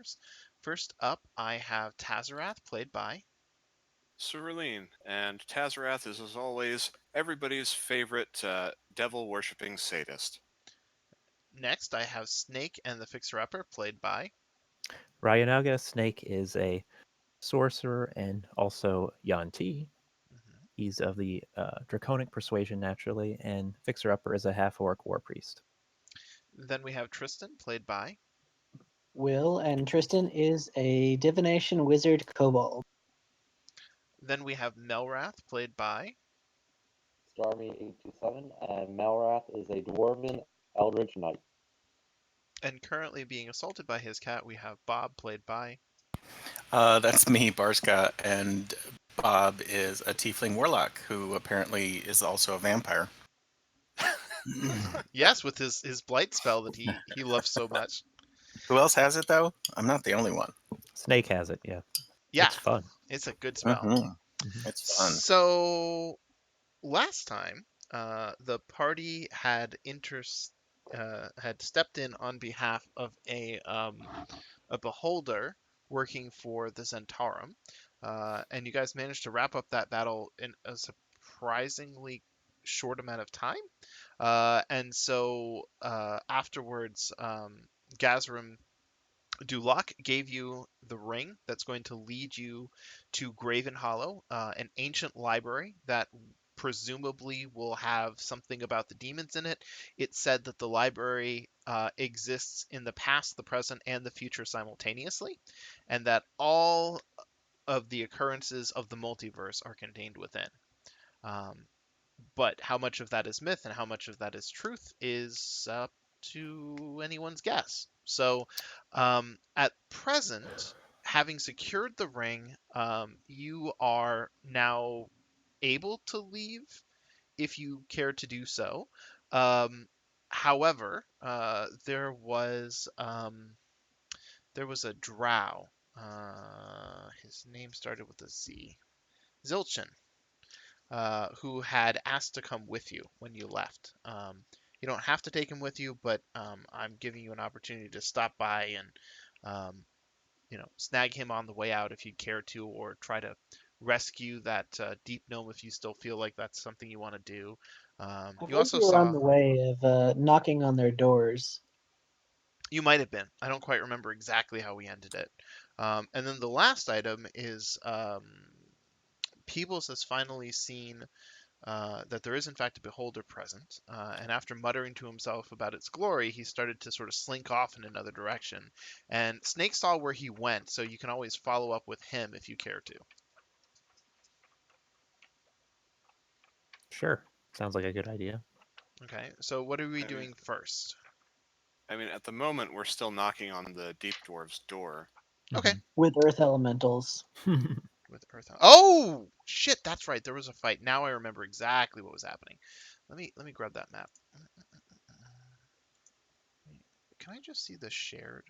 Dwarves. First up, I have Tazarath, played by. Cerulean, and Tazarath is, as always, everybody's favorite devil-worshipping sadist. Next, I have Snake and the Fixer-Upper, played by. Ryanaga Snake is a sorcerer and also Yanti. Mhm. He's of the Draconic persuasion naturally, and Fixer Upper is a half orc war priest. Then we have Tristan, played by. Will, and Tristan is a divination wizard kobold. Then we have Melrath, played by. Starmie827, and Malrath is a Dwarven Eldritch Knight. And currently being assaulted by his cat, we have Bob, played by. That's me, Barska, and Bob is a tiefling warlock who apparently is also a vampire. Yes, with his blight spell that he loves so much. Who else has it, though? I'm not the only one. Snake has it, yeah. Yeah, It's fun. it's a good spell. Mhm. It's fun. So last time, the party had stepped in on behalf of a beholder working for the Santarem, and you guys managed to wrap up that battle in a surprisingly short amount of time. And so afterwards, Gazrim Dulak gave you the ring that's going to lead you to Graven Hollow, an ancient library that presumably will have something about the demons in it. It said that the library exists in the past, the present, and the future simultaneously, and that all of the occurrences of the multiverse are contained within. Um, but how much of that is myth and how much of that is truth is up to anyone's guess. So, at present, having secured the ring, you are now able to leave if you care to do so. However, there was a drow. His name started with a Z. Zilchin, who had asked to come with you when you left. You don't have to take him with you, but I'm giving you an opportunity to stop by and, um, snag him on the way out if you care to, or try to rescue that deep gnome if you still feel like that's something you want to do. I You think also you were on saw, the way of knocking on their doors. you might have been. I don't quite remember exactly how we ended it. And then the last item is Peebles has finally seen that there is in fact a beholder present, and after muttering to himself about its glory, he started to sort of slink off in another direction. And Snake saw where he went, so you can always follow up with him if you care to. Sure. Sounds like a good idea. Okay, so what are we I mean, doing first? at the moment, we're still knocking on the Deep Dwarf's door. Okay, With earth elementals. with Earth. Oh shit, that's right. There was a fight. Now I remember exactly what was happening. Let me grab that map. Can I just see the shared?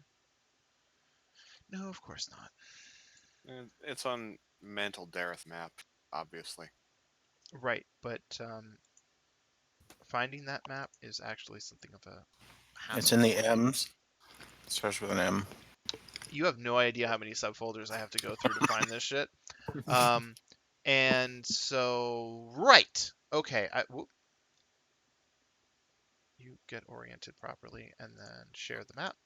No, of course not. It's on Mantle Dareth map, obviously. Right, but finding that map is actually something of a It's hassle in the for me. M's. Starts with an M. You have no idea how many subfolders I have to go through to find this shit. Um, and so, right. Okay. You get oriented properly and then share the map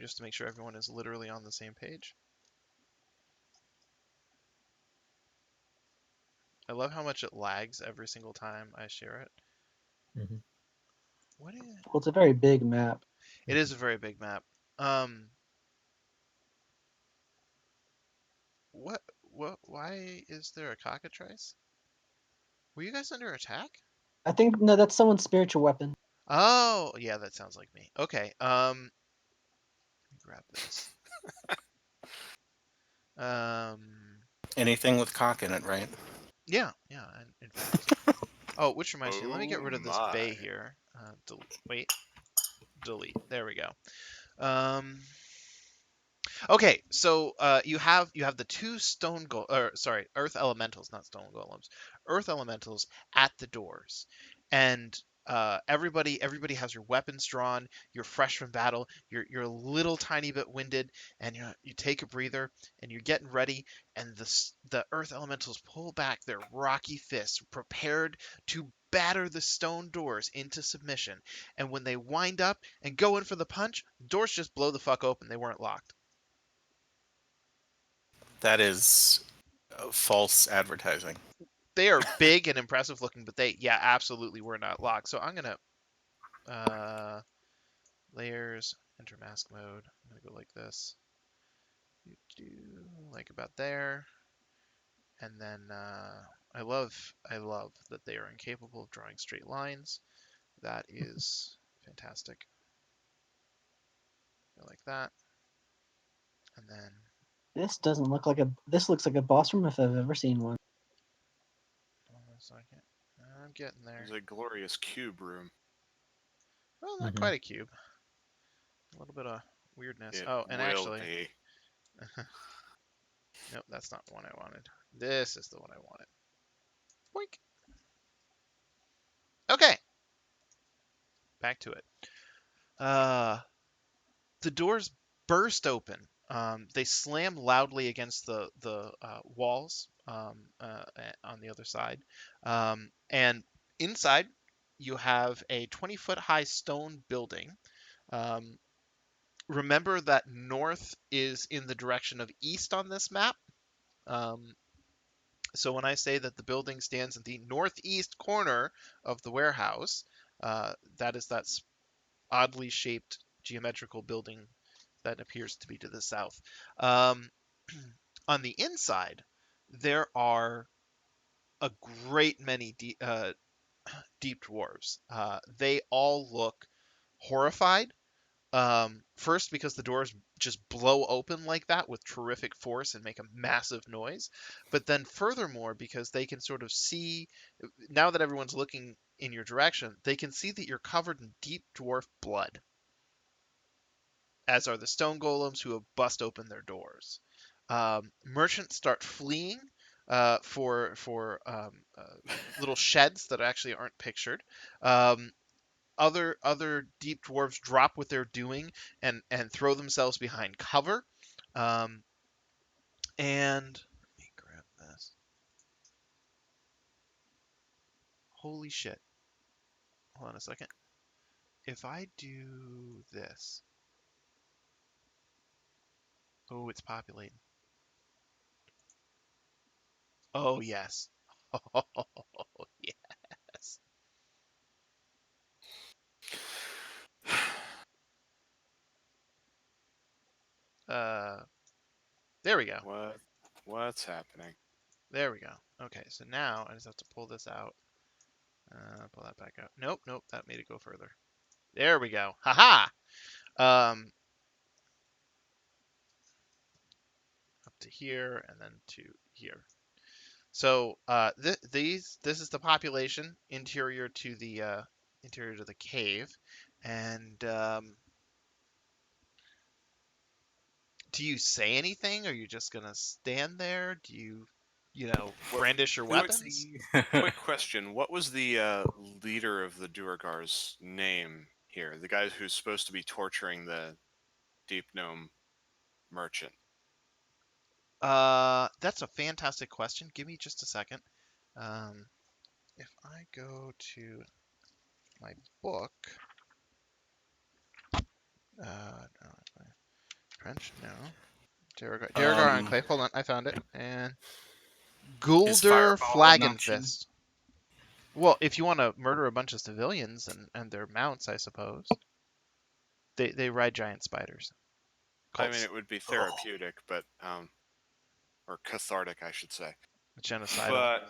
just to make sure everyone is literally on the same page. I love how much it lags every single time I share it. Mhm. What is... Well, it's a very big map. It is a very big map. Um, why is there a cockatrice? Were you guys under attack? I think no, that's someone's spiritual weapon. Oh, yeah, that sounds like me. Okay, let me grab this. Anything with cock in it, right? Yeah, yeah, in fact. Oh, which reminds me, let me get Oh rid of this my. bay here. Wait, delete. There we go. Um, okay, so you have the two earth elementals, not stone golems, earth elementals at the doors, and everybody has your weapons drawn. You're fresh from battle. You're a little tiny bit winded, and you take a breather, and you're getting ready. And the earth elementals pull back their rocky fists, prepared to batter the stone doors into submission. And when they wind up and go in for the punch, the doors just blow the fuck open. They weren't locked. That is false advertising. They are big and impressive looking, but they, yeah, absolutely were not locked. So I'm gonna layers, enter mask mode. I'm gonna go like this, like about there, and then I love that they are incapable of drawing straight lines. That is fantastic. Go like that, and then This doesn't look like a. This looks like a boss room if I've ever seen one. hold on a second. I'm getting there. It's a glorious cube room. Well, not quite a cube. A little bit of weirdness. It Oh, and will actually, be. nope, that's not the one I wanted. This is the one I wanted. Boink. Okay. Back to it. The doors burst open. They slam loudly against the walls on the other side. And inside, you have a 20-foot high stone building. Remember that north is in the direction of east on this map. So when I say that the building stands in the northeast corner of the warehouse, that is that oddly shaped geometrical building that appears to be to the south. On the inside, there are a great many deep dwarves. They all look horrified. First, because the doors just blow open like that with terrific force and make a massive noise. But then, furthermore, because they can sort of see, now that everyone's looking in your direction, they can see that you're covered in deep dwarf blood, as are the stone golems who have bust open their doors. Merchants start fleeing for little sheds that actually aren't pictured. Other deep dwarves drop what they're doing and throw themselves behind cover. And let me grab this. Holy shit! Hold on a second. If I do this, oh, it's populating. Oh yes. Oh yes. There we go. What's happening? There we go. Okay, so now I just have to pull this out. Pull that back out. Nope, nope, that made it go further. There we go. Haha! Up to here and then to here. So this is the population interior to the cave, and do you say anything? Are you just gonna stand there? Do you, brandish your weapons? Quick question: what was the leader of the Duergar's name here? The guy who's supposed to be torturing the Deep Gnome merchant. That's a fantastic question. Give me just a second. If I go to my book, no, French, no. Derigar Enclave. Hold on, I found it. And Is Guldur fireball an option? Flagonfist. Well, if you want to murder a bunch of civilians and their mounts, I suppose. They ride giant spiders. I mean, it would be therapeutic, but or cathartic, I should say. Genocidal.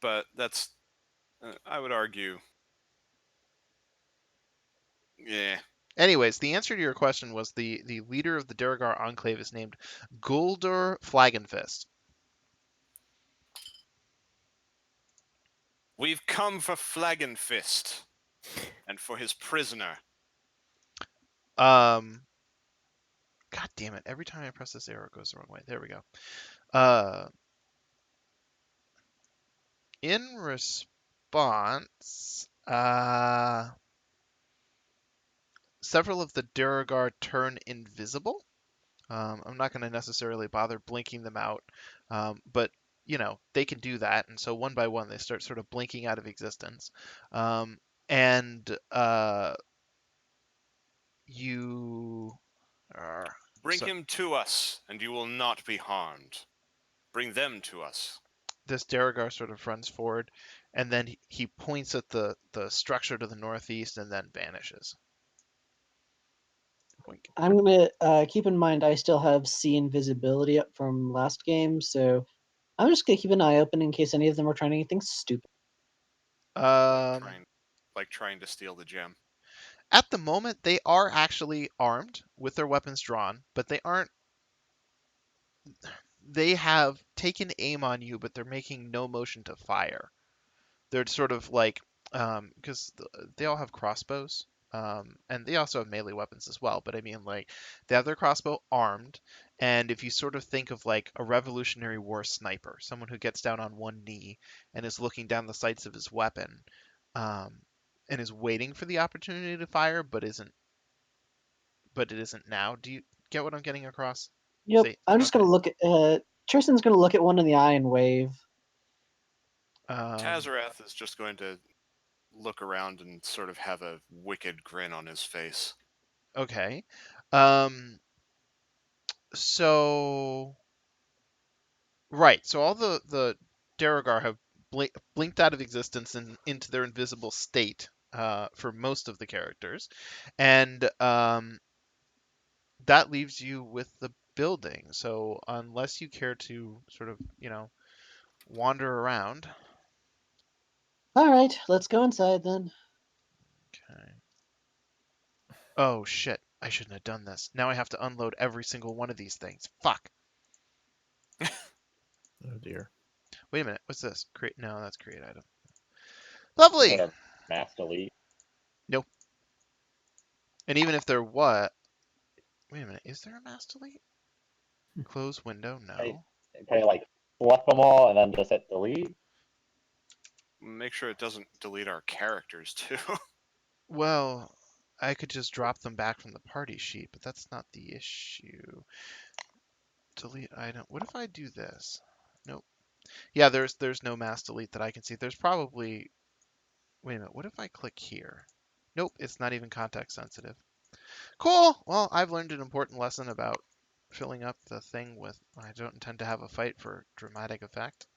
But that's, I would argue, yeah. Anyways, the answer to your question was the leader of the Derigar Enclave is named Guldur Flagonfist. We've come for Flagonfist and for his prisoner. God damn it! Every time I press this arrow, it goes the wrong way. There we go. In response, several of the Duragar turn invisible. I'm not going to necessarily bother blinking them out, but they can do that, and so one by one they start sort of blinking out of existence, and you. Bring So him to us, and you will not be harmed. Bring them to us. this Duragar sort of runs forward, and then he points at the structure to the northeast, and then vanishes. Wink. I'm gonna keep in mind I still have see invisibility up from last game, so I'm just gonna keep an eye open in case any of them are trying anything stupid. Like trying to steal the gem. At the moment, they are actually armed with their weapons drawn, but they aren't. They have taken aim on you, but they're making no motion to fire. They're sort of like, because they all have crossbows, and they also have melee weapons as well. But I mean, like, they have their crossbow armed, and if you sort of think of like a Revolutionary War sniper, someone who gets down on one knee and is looking down the sights of his weapon, and is waiting for the opportunity to fire, but it isn't now. Do you get what I'm getting across? Yep, I'm just Okay. gonna look at Tristan's gonna look at one in the eye and wave. Tazarath is just going to look around and sort of have a wicked grin on his face. Okay. So right. So all the Duragar have blinked out of existence and into their invisible state for most of the characters, and that leaves you with the building. So unless you care to sort of wander around. All right, let's go inside then. Okay. Oh shit! I shouldn't have done this. Now I have to unload every single one of these things. Fuck. Oh dear. Wait a minute. What's this? Create? No, that's create item. Is Lovely. there a mass delete? Nope. And even if there was, wait a minute. Is there a mass delete? Close window. No. Can you like select them all and then just hit delete? Make sure it doesn't delete our characters, too. Well, I could just drop them back from the party sheet, but that's not the issue. Delete item. What if I do this? Nope. Yeah, there's no mass delete that I can see. There's probably. Wait a minute. What if I click here? Nope. It's not even context sensitive. Cool. Well, I've learned an important lesson about filling up the thing with. I don't intend to have a fight for dramatic effect.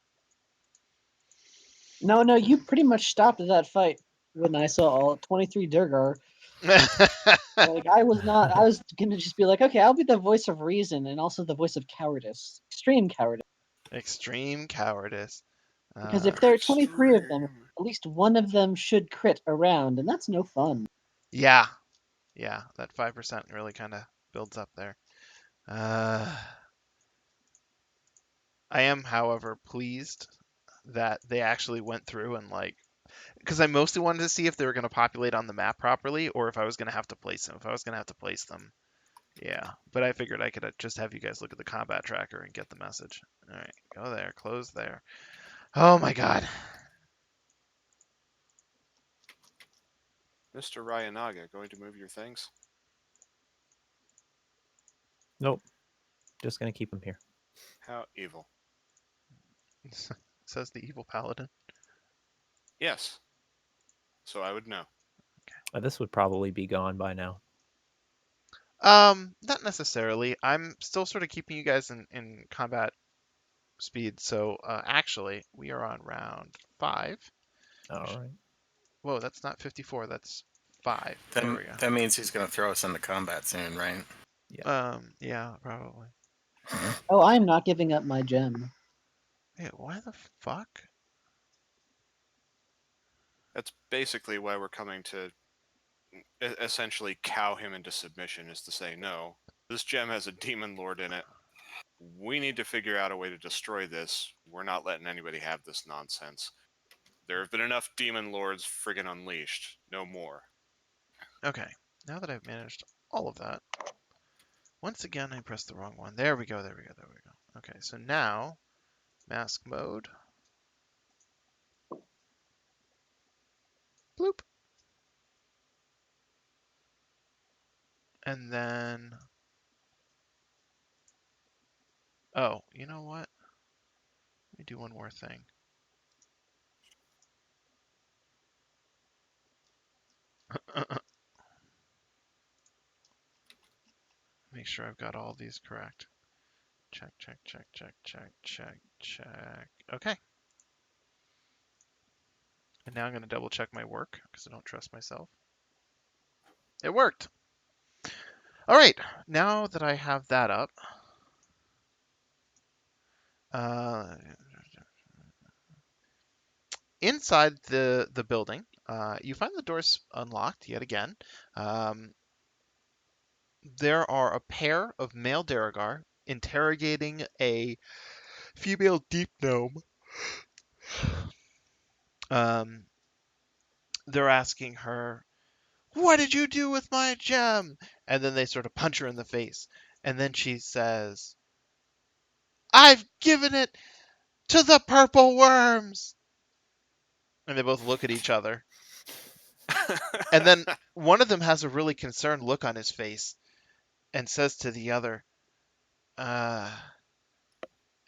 No, you pretty much stopped that fight when I saw all 23 Durgar. Like I was not. I was gonna just be like, okay, I'll be the voice of reason and also the voice of cowardice, extreme cowardice. Extreme cowardice. Because if there are 23 of them, at least one of them should crit around, and that's no fun. Yeah, that 5% really kind of builds up there. I am, however, pleased that they actually went through and because I mostly wanted to see if they were going to populate on the map properly or if I was going to have to place them. If I was going to have to place them, yeah. But I figured I could just have you guys look at the combat tracker and get the message. All right, go there, close there. Oh my god. Mr. Ryanaga, going to move your things? Nope. Just gonna keep him here. How evil. Says the evil paladin. Yes. So I would know. This would probably be gone by now. Not necessarily. I'm still sort of keeping you guys in combat speed. So actually, we are on round 5. All right. Whoa, that's not 54. That's 5. There we go. That means he's going to throw us into combat soon, right? Yeah, probably. Oh, I'm not giving up my gem. Wait, why the fuck? That's basically why we're coming to essentially cow him into submission, is to say, no, this gem has a demon lord in it. We need to figure out a way to destroy this. We're not letting anybody have this nonsense. There have been enough demon lords friggin' unleashed. No more. Okay, now that I've managed all of that, once again I pressed the wrong one. There we go. Okay, so now mask mode. Bloop. And then... Oh, you know what? Let me do one more thing. Make sure I've got all these correct. Check, check, check, check, check, check, check. Okay. And now I'm going to double check my work because I don't trust myself. It worked. All right. Now that I have that up, inside the building, you find the doors unlocked yet again. There are a pair of male Daragar interrogating a female deep gnome. They're asking her, "What did you do with my gem?" And then they sort of punch her in the face. And then she says, "I've given it to the purple worms." And they both look at each other. And then one of them has a really concerned look on his face and says to the other,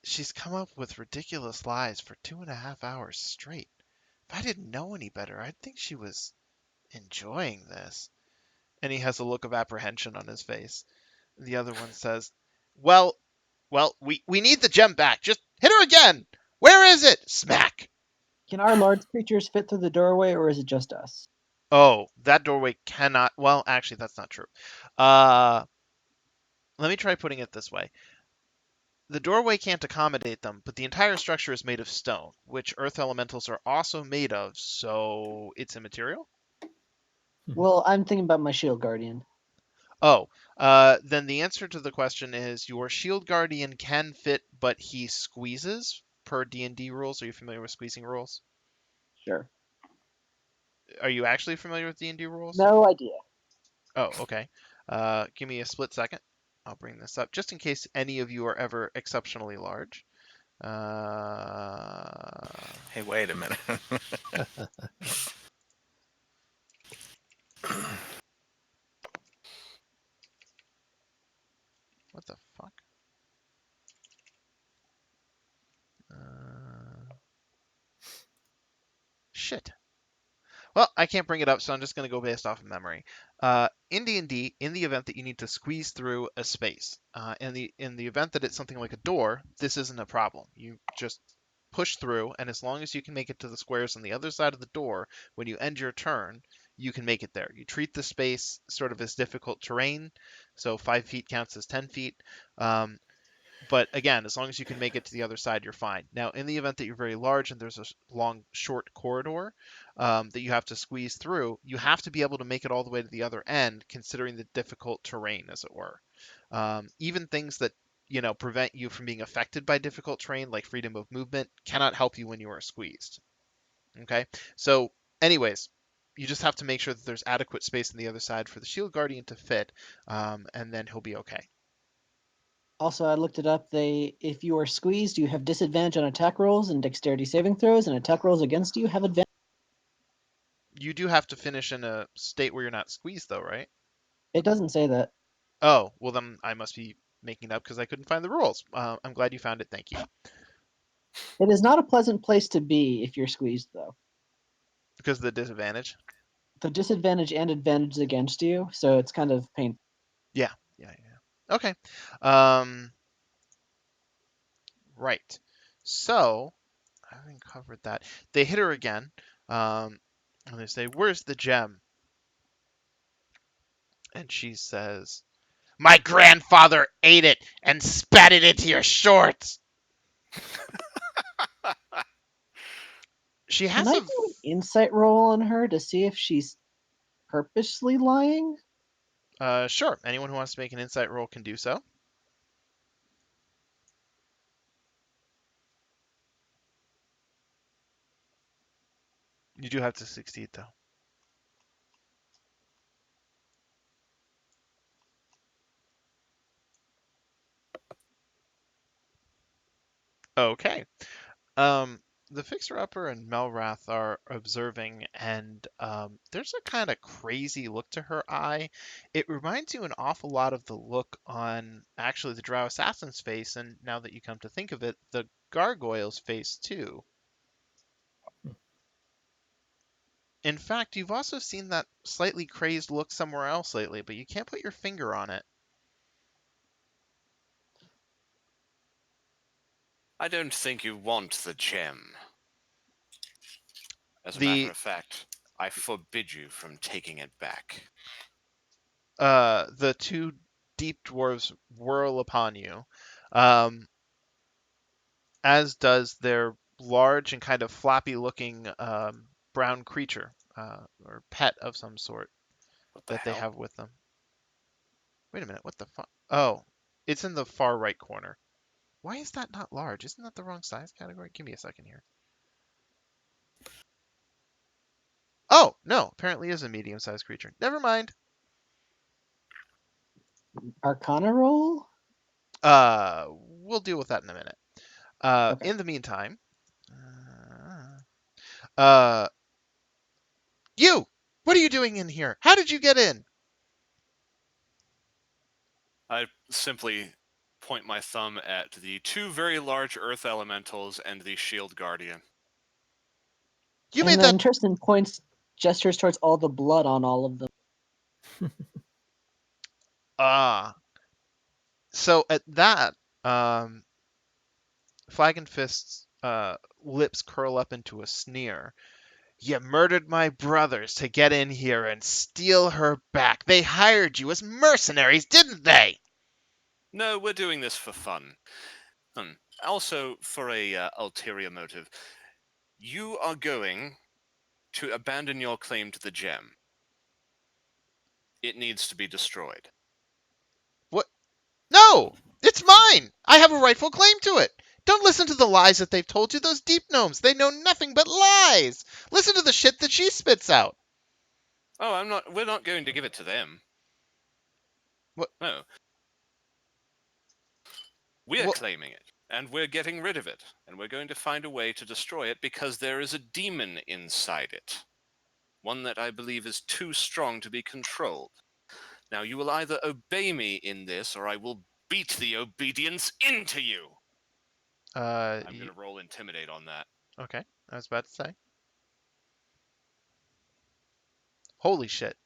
she's come up with ridiculous lies for 2.5 hours straight. If I didn't know any better, I'd think she was enjoying this." And he has a look of apprehension on his face. The other one says, Well, we need the gem back. Just hit her again. Where is it? Smack. Can our large creatures fit through the doorway, or is it just us? Oh, that doorway cannot. Well, actually, that's not true. Let me try putting it this way. The doorway can't accommodate them, but the entire structure is made of stone, which earth elementals are also made of, so it's immaterial? Well, I'm thinking about my shield guardian. Oh, then the answer to the question is your shield guardian can fit, but he squeezes per D&D rules. Are you familiar with squeezing rules? Sure. Are you actually familiar with D&D rules? No idea. Oh, okay. Give me a split second. I'll bring this up just in case any of you are ever exceptionally large. Hey, wait a minute. What the fuck? Shit. Well, I can't bring it up, so I'm just going to go based off of memory. In D&D, in the event that you need to squeeze through a space, in the event that it's something like a door, this isn't a problem. You just push through, and as long as you can make it to the squares on the other side of the door, when you end your turn, you can make it there. You treat the space sort of as difficult terrain, so 5 feet counts as 10 feet. But again, as long as you can make it to the other side, you're fine. Now, in the event that you're very large and there's a long, short corridor that you have to squeeze through, you have to be able to make it all the way to the other end, considering the difficult terrain, as it were. Even things that prevent you from being affected by difficult terrain, like freedom of movement, cannot help you when you are squeezed. Okay, so anyways, you just have to make sure that there's adequate space on the other side for the shield guardian to fit, and then he'll be okay. Also, I looked it up. If you are squeezed, you have disadvantage on attack rolls and dexterity saving throws, and attack rolls against you have advantage. You do have to finish in a state where you're not squeezed, though, right? It doesn't say that. Oh, well, then I must be making it up because I couldn't find the rules. I'm glad you found it. Thank you. It is not a pleasant place to be if you're squeezed, though. Because of the disadvantage? The disadvantage and advantage is against you, so it's kind of painful. Yeah. Okay. Right. So, having covered that, they hit her again, and they say, "Where's the gem?" And she says, "My grandfather ate it and spat it into your shorts." She Can has I a do an insight roll on her to see if she's purposely lying? sure. Anyone who wants to make an insight roll can do so. You do have to succeed, though. Okay. the fixer-upper and Melrath are observing, and there's a kind of crazy look to her eye. It reminds you an awful lot of the look on actually the Drow Assassin's face, and now that you come to think of it, the Gargoyle's face too. In fact, you've also seen that slightly crazed look somewhere else lately, but you can't put your finger on it. I don't think you want the gem. As a matter The of fact, I forbid you from taking it back. the two deep dwarves whirl upon you, um, as does their large and kind of flappy-looking brown creature or pet of some sort What the that they hell? have with them. Wait a minute, what the fuck? Oh, it's in the far right corner. Why is that not large? Isn't that the wrong size category? Give me a second here. Oh, no, apparently is a medium-sized creature. Never mind. Arcana roll? We'll deal with that in a minute. Okay. In the meantime, uh, you! What are you doing in here? How did you get in? I simply point my thumb at the two very large earth elementals and the shield guardian. You And made then that. Tristan gestures towards all the blood on all of them. Ah. So at that, Flag and Fist's lips curl up into a sneer. You murdered my brothers to get in here and steal her back. They hired you as mercenaries, didn't they? No, we're doing this for fun. Also, for a ulterior motive. You are going to abandon your claim to the gem. It needs to be destroyed. What? No! It's mine! I have a rightful claim to it! Don't listen to the lies that they've told you. Those deep gnomes, they know nothing but lies! Listen to the shit that she spits out! Oh, we're not going to give it to them. What? No. We're Well, claiming it, and we're getting rid of it, and we're going to find a way to destroy it because there is a demon inside it. One that I believe is too strong to be controlled. Now, you will either obey me in this, or I will beat the obedience into you. I'm going to roll intimidate on that. okay, I was about to say. Holy shit.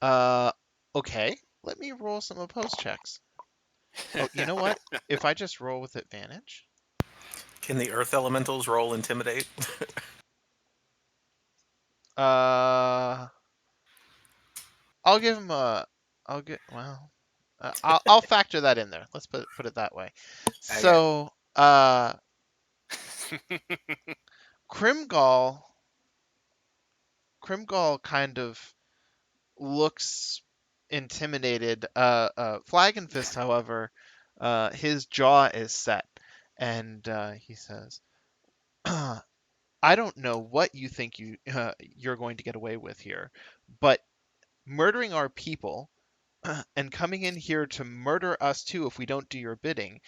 Uh, okay, let me roll some opposed checks. Oh, you know what? If I just roll with advantage? Can the earth elementals roll intimidate? I'll give him a. I'll get well. I'll factor that in there. Let's put it that way. Okay. So, Crimgall kind of looks intimidated. Flag and Fist, however, his jaw is set, and he says, "I don't know what you think you're going to get away with here, but murdering our people and coming in here to murder us too if we don't do your bidding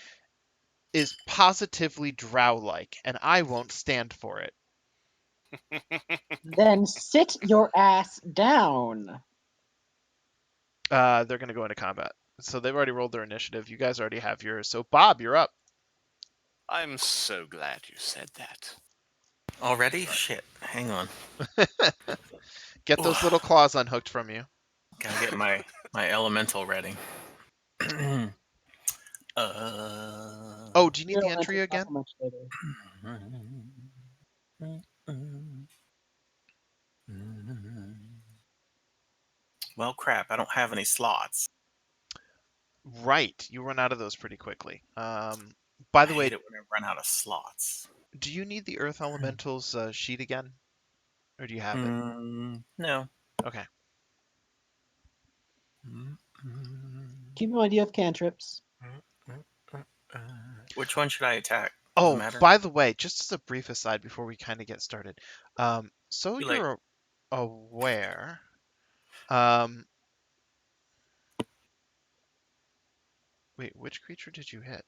is positively drow-like, and I won't stand for it." Then sit your ass down. They're going to go into combat. So they've already rolled their initiative. You guys already have yours. So Bob, you're up. I'm so glad you said that. Already? Shit. Hang on. Get those little claws unhooked from you. Gotta get my elemental ready. Oh, do you need Your the elemental entry is not again? so much later. Well, crap. I don't have any slots. Right. You run out of those pretty quickly. By I the way, hate it when I run out of slots. do you need the Earth Elemental's sheet again? Or do you have it? No. Okay. Keep no idea of cantrips. Which one should I attack? Does it Oh, matter? by the way, just as a brief aside before we kind of get started. So Too late. you're aware. Um, Wait, which creature did you hit?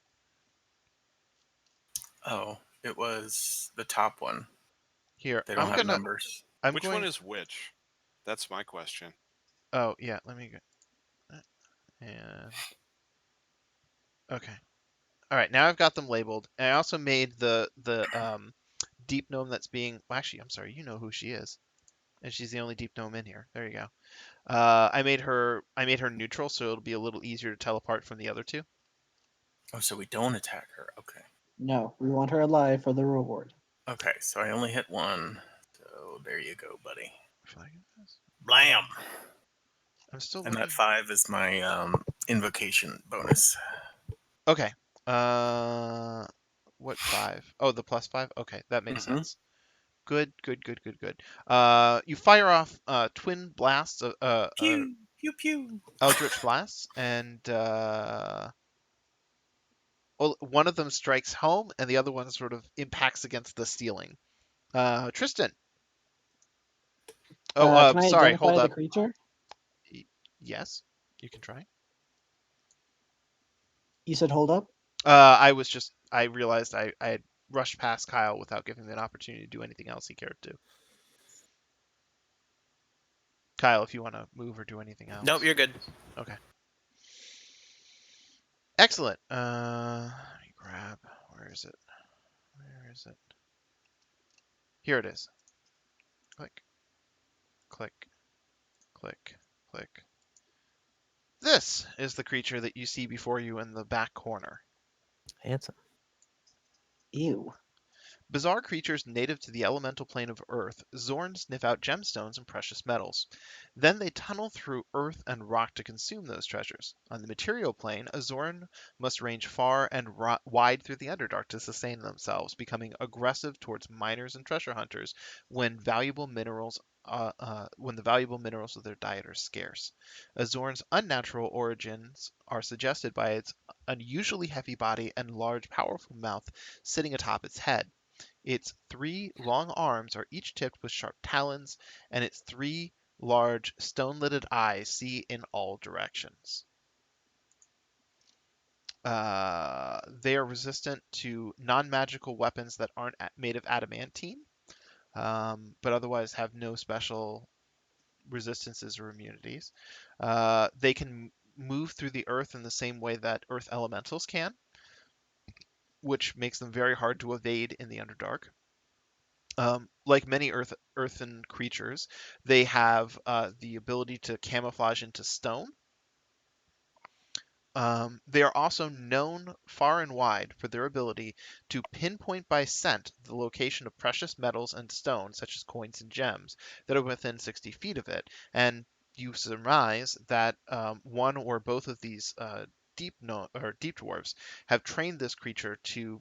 Oh, It was the top one. Here, They don't have numbers. I'm Which going. one is which? That's my question. Oh yeah, let me get. And okay. All right, now I've got them labeled. And I also made the deep gnome that's being. Well, actually, I'm sorry. You know who she is, and she's the only deep gnome in here. There you go. I made her neutral, so it'll be a little easier to tell apart from the other two. Oh, so we don't attack her. Okay. No, we want her alive for the reward. Okay, so I only hit one. So there you go, buddy. Flagging this? Blam! I'm still And looking. that 5 is my invocation bonus. Okay. What 5? Oh, the +5. Okay, that makes Mhm. sense. Good, good, good, good, good. You fire off twin blasts, Pew! Pew pew! eldritch blasts, and well, one of them strikes home, and the other one sort of impacts against the ceiling. Tristan. Oh, Can I sorry. Hold identify the up. creature? Yes, you can try. You said hold up? I realized I had rushed past Kyle without giving him an opportunity to do anything else he cared to. Kyle, if you want to move or do anything else. Nope, you're good. Okay. Excellent. Let me grab. Where is it? Where is it? Here it is. Click, click, click, click. This is the creature that you see before you in the back corner. Handsome. Ew. Bizarre creatures native to the elemental plane of Earth, Zorn sniff out gemstones and precious metals. Then they tunnel through earth and rock to consume those treasures. On the material plane, a Zorn must range far and wide through the Underdark to sustain themselves, becoming aggressive towards miners and treasure hunters when when the valuable minerals of their diet are scarce. A Zorn's unnatural origins are suggested by its unusually heavy body and large, powerful mouth sitting atop its head. Its 3 long arms are each tipped with sharp talons, and its 3 large stone-lidded eyes see in all directions. They are resistant to non-magical weapons that aren't made of adamantine, but otherwise have no special resistances or immunities. They can move through the earth in the same way that earth elementals can, which makes them very hard to evade in the Underdark. Like many earthen creatures, they have the ability to camouflage into stone. They are also known far and wide for their ability to pinpoint by scent the location of precious metals and stones, such as coins and gems, that are within 60 feet of it. And you surmise that one or both of these deep dwarves have trained this creature to,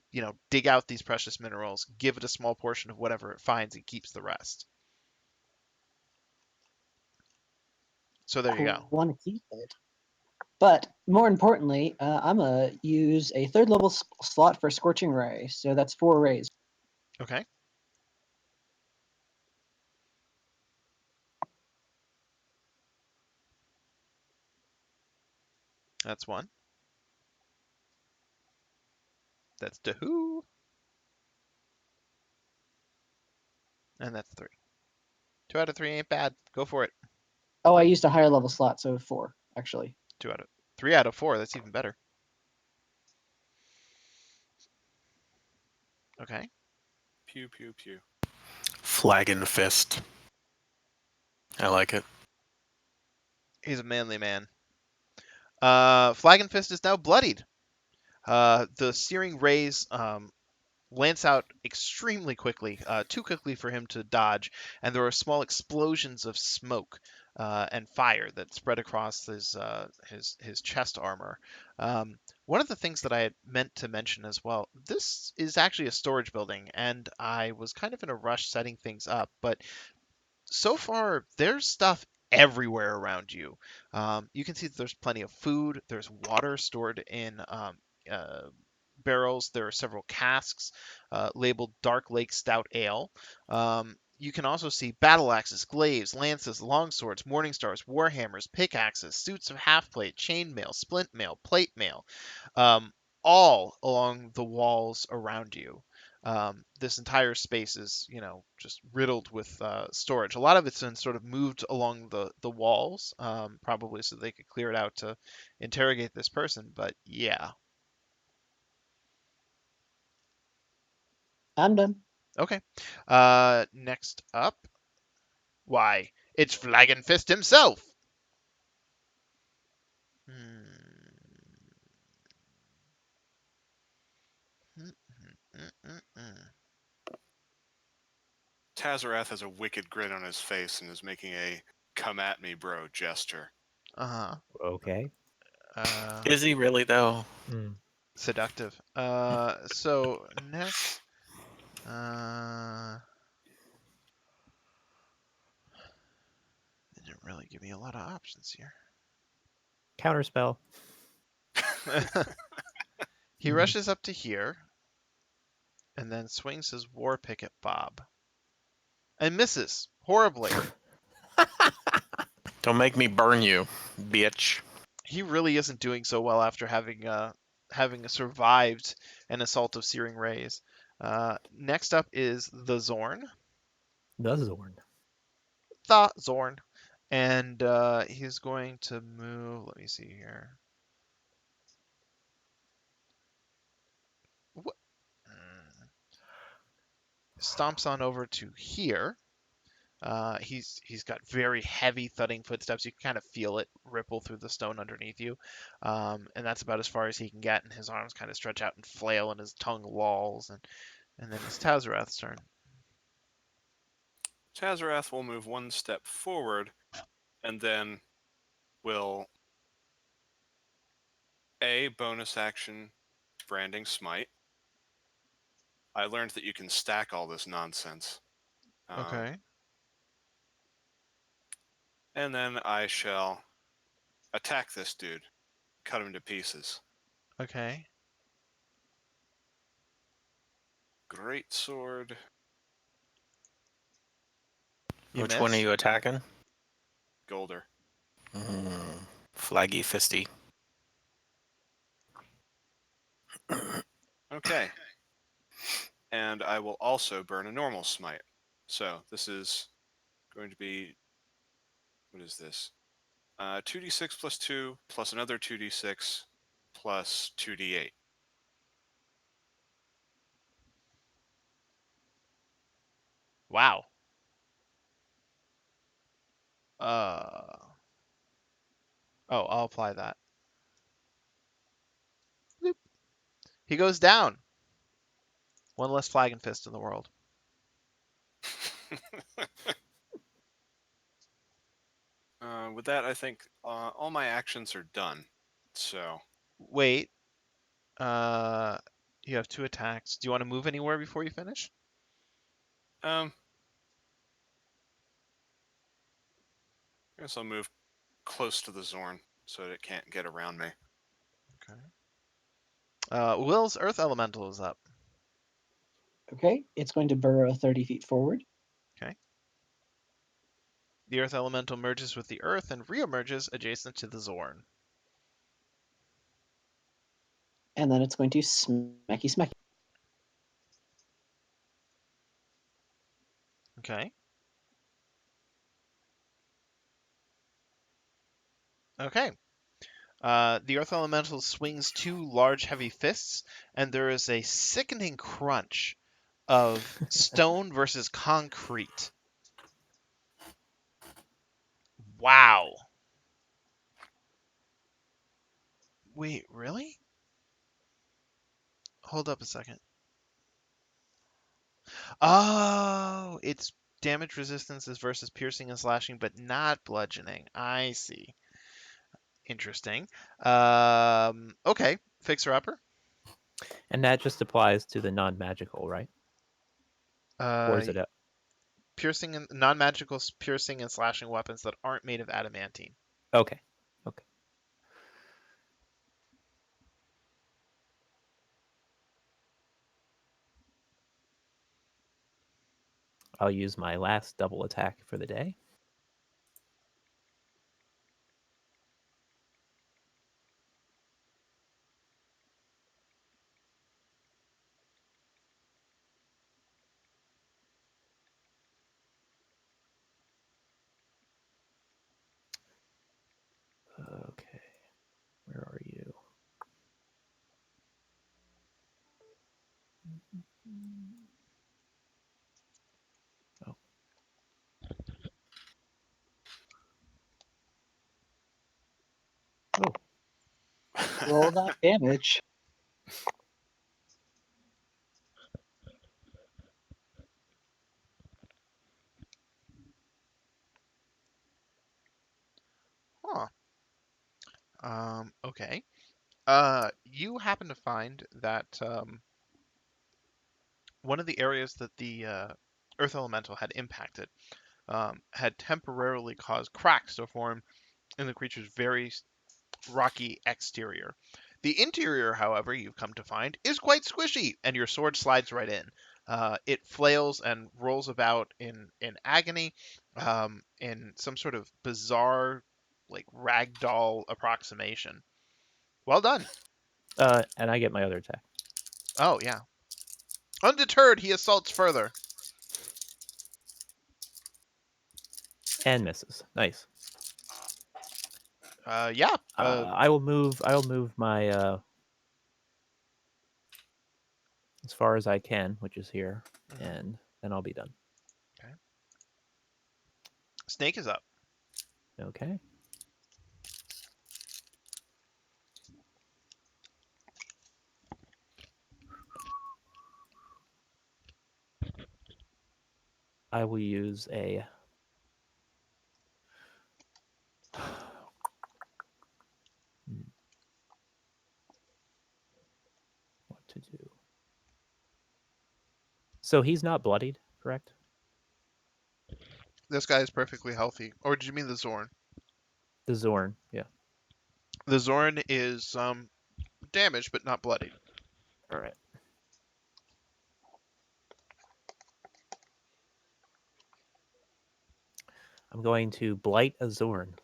dig out these precious minerals, give it a small portion of whatever it finds, and keeps the rest. So there you I go. want to keep it. But more importantly, I'm going to use a third level slot for Scorching Ray. So that's 4 rays. Okay. That's 1. That's 2. And that's 3. 2 out of 3 ain't bad. Go for it. Oh, I used a higher level slot, so 4, actually. 3 out of 4. That's even better. Okay. Pew pew pew. Flagon Fist. I like it. He's a manly man. Flagon Fist is now bloodied. The searing rays lance out extremely quickly, too quickly for him to dodge, and there are small explosions of smoke and fire that spread across his chest armor. One of the things that I had meant to mention as well, this is actually a storage building, and I was kind of in a rush setting things up, but so far there's stuff everywhere around you. You can see that there's plenty of food. There's water stored in uh, barrels. There are several casks labeled Dark Lake Stout Ale. You can also see battle axes, glaives, lances, longswords, morning stars, warhammers, pickaxes, suits of half-plate, chainmail, splint mail, plate mail, um, all along the walls around you. This entire space is, just riddled with storage. A lot of it's been sort of moved along the walls, probably so they could clear it out to interrogate this person. But yeah, I'm done. okay. Next up, why, it's Flagon Fist himself. Tazarath has a wicked grin on his face and is making a "come at me, bro" gesture. Uh-huh. Okay. Is he really though? Hmm. Seductive. So next, they didn't really give me a lot of options here. Counterspell. He Mhm. rushes up to here and then swings his war pick at Bob and misses horribly. Don't make me burn you, bitch. He really isn't doing so well after having survived an assault of searing rays. Next up is the Zorn, The Zorn. the Zorn, and he's going to move. Let me see here. What? Stomps on over to here. He's got very heavy thudding footsteps. You can kind of feel it ripple through the stone underneath you, and that's about as far as he can get. And his arms kind of stretch out and flail, and his tongue lolls. And then it's Tazarath's turn. Tazarath will move one step forward and then will bonus action branding smite. I learned that you can stack all this nonsense. Okay. And then I shall attack this dude, cut him to pieces. Okay. Great sword. You Which one are miss. you attacking? Golder. Flaggy fisty. Okay. And I will also burn a normal smite. So this is going to be, what is this? 2d6 plus 2 plus another 2d6 plus 2d8. Wow. Uh. Oh, I'll apply that. Bloop. He goes down. One less Flagon Fist in the world. With that, I think all my actions are done. So, Wait. Uh. You have 2 attacks. Do you want to move anywhere before you finish? I guess I'll move close to the Zorn so that it can't get around me. Okay. Will's Earth Elemental is up. Okay, it's going to burrow 30 feet forward, Okay. The Earth Elemental merges with the Earth and reemerges adjacent to the Zorn. and then it's going to smacky smacky. Okay. Okay. The Earth Elemental swings 2 large, heavy fists, and there is a sickening crunch of stone versus concrete. Wow. Wait, really? Hold up a second. Oh, it's damage resistance is versus piercing and slashing, but not bludgeoning. I see. Interesting. Okay. Fixer upper. And that just applies to the non-magical, right? Or Uh, is it a... piercing and non-magical piercing and slashing weapons that aren't made of adamantine. Okay. Okay. I'll use my last double attack for the day. Oh. Oh, Roll that damage. Huh. Okay. You happen to find that one of the areas that the Earth Elemental had impacted had temporarily caused cracks to form in the creature's very rocky exterior. The interior, however, you've come to find, is quite squishy, and your sword slides right in. It flails and rolls about in agony, in some sort of bizarre, like ragdoll approximation. Well done. and I get my other attack. Oh yeah. Undeterred, he assaults further. And misses. Nice. Yeah. I will move my as far as I can, which is here, and then I'll be done. Okay. Snake is up. Okay. I will use a what to do. So he's not bloodied, correct? This guy is perfectly healthy. Or did you mean the Zorn? The Zorn, yeah. The Zorn is damaged but not bloodied. All right. I'm going to blight a Zorn.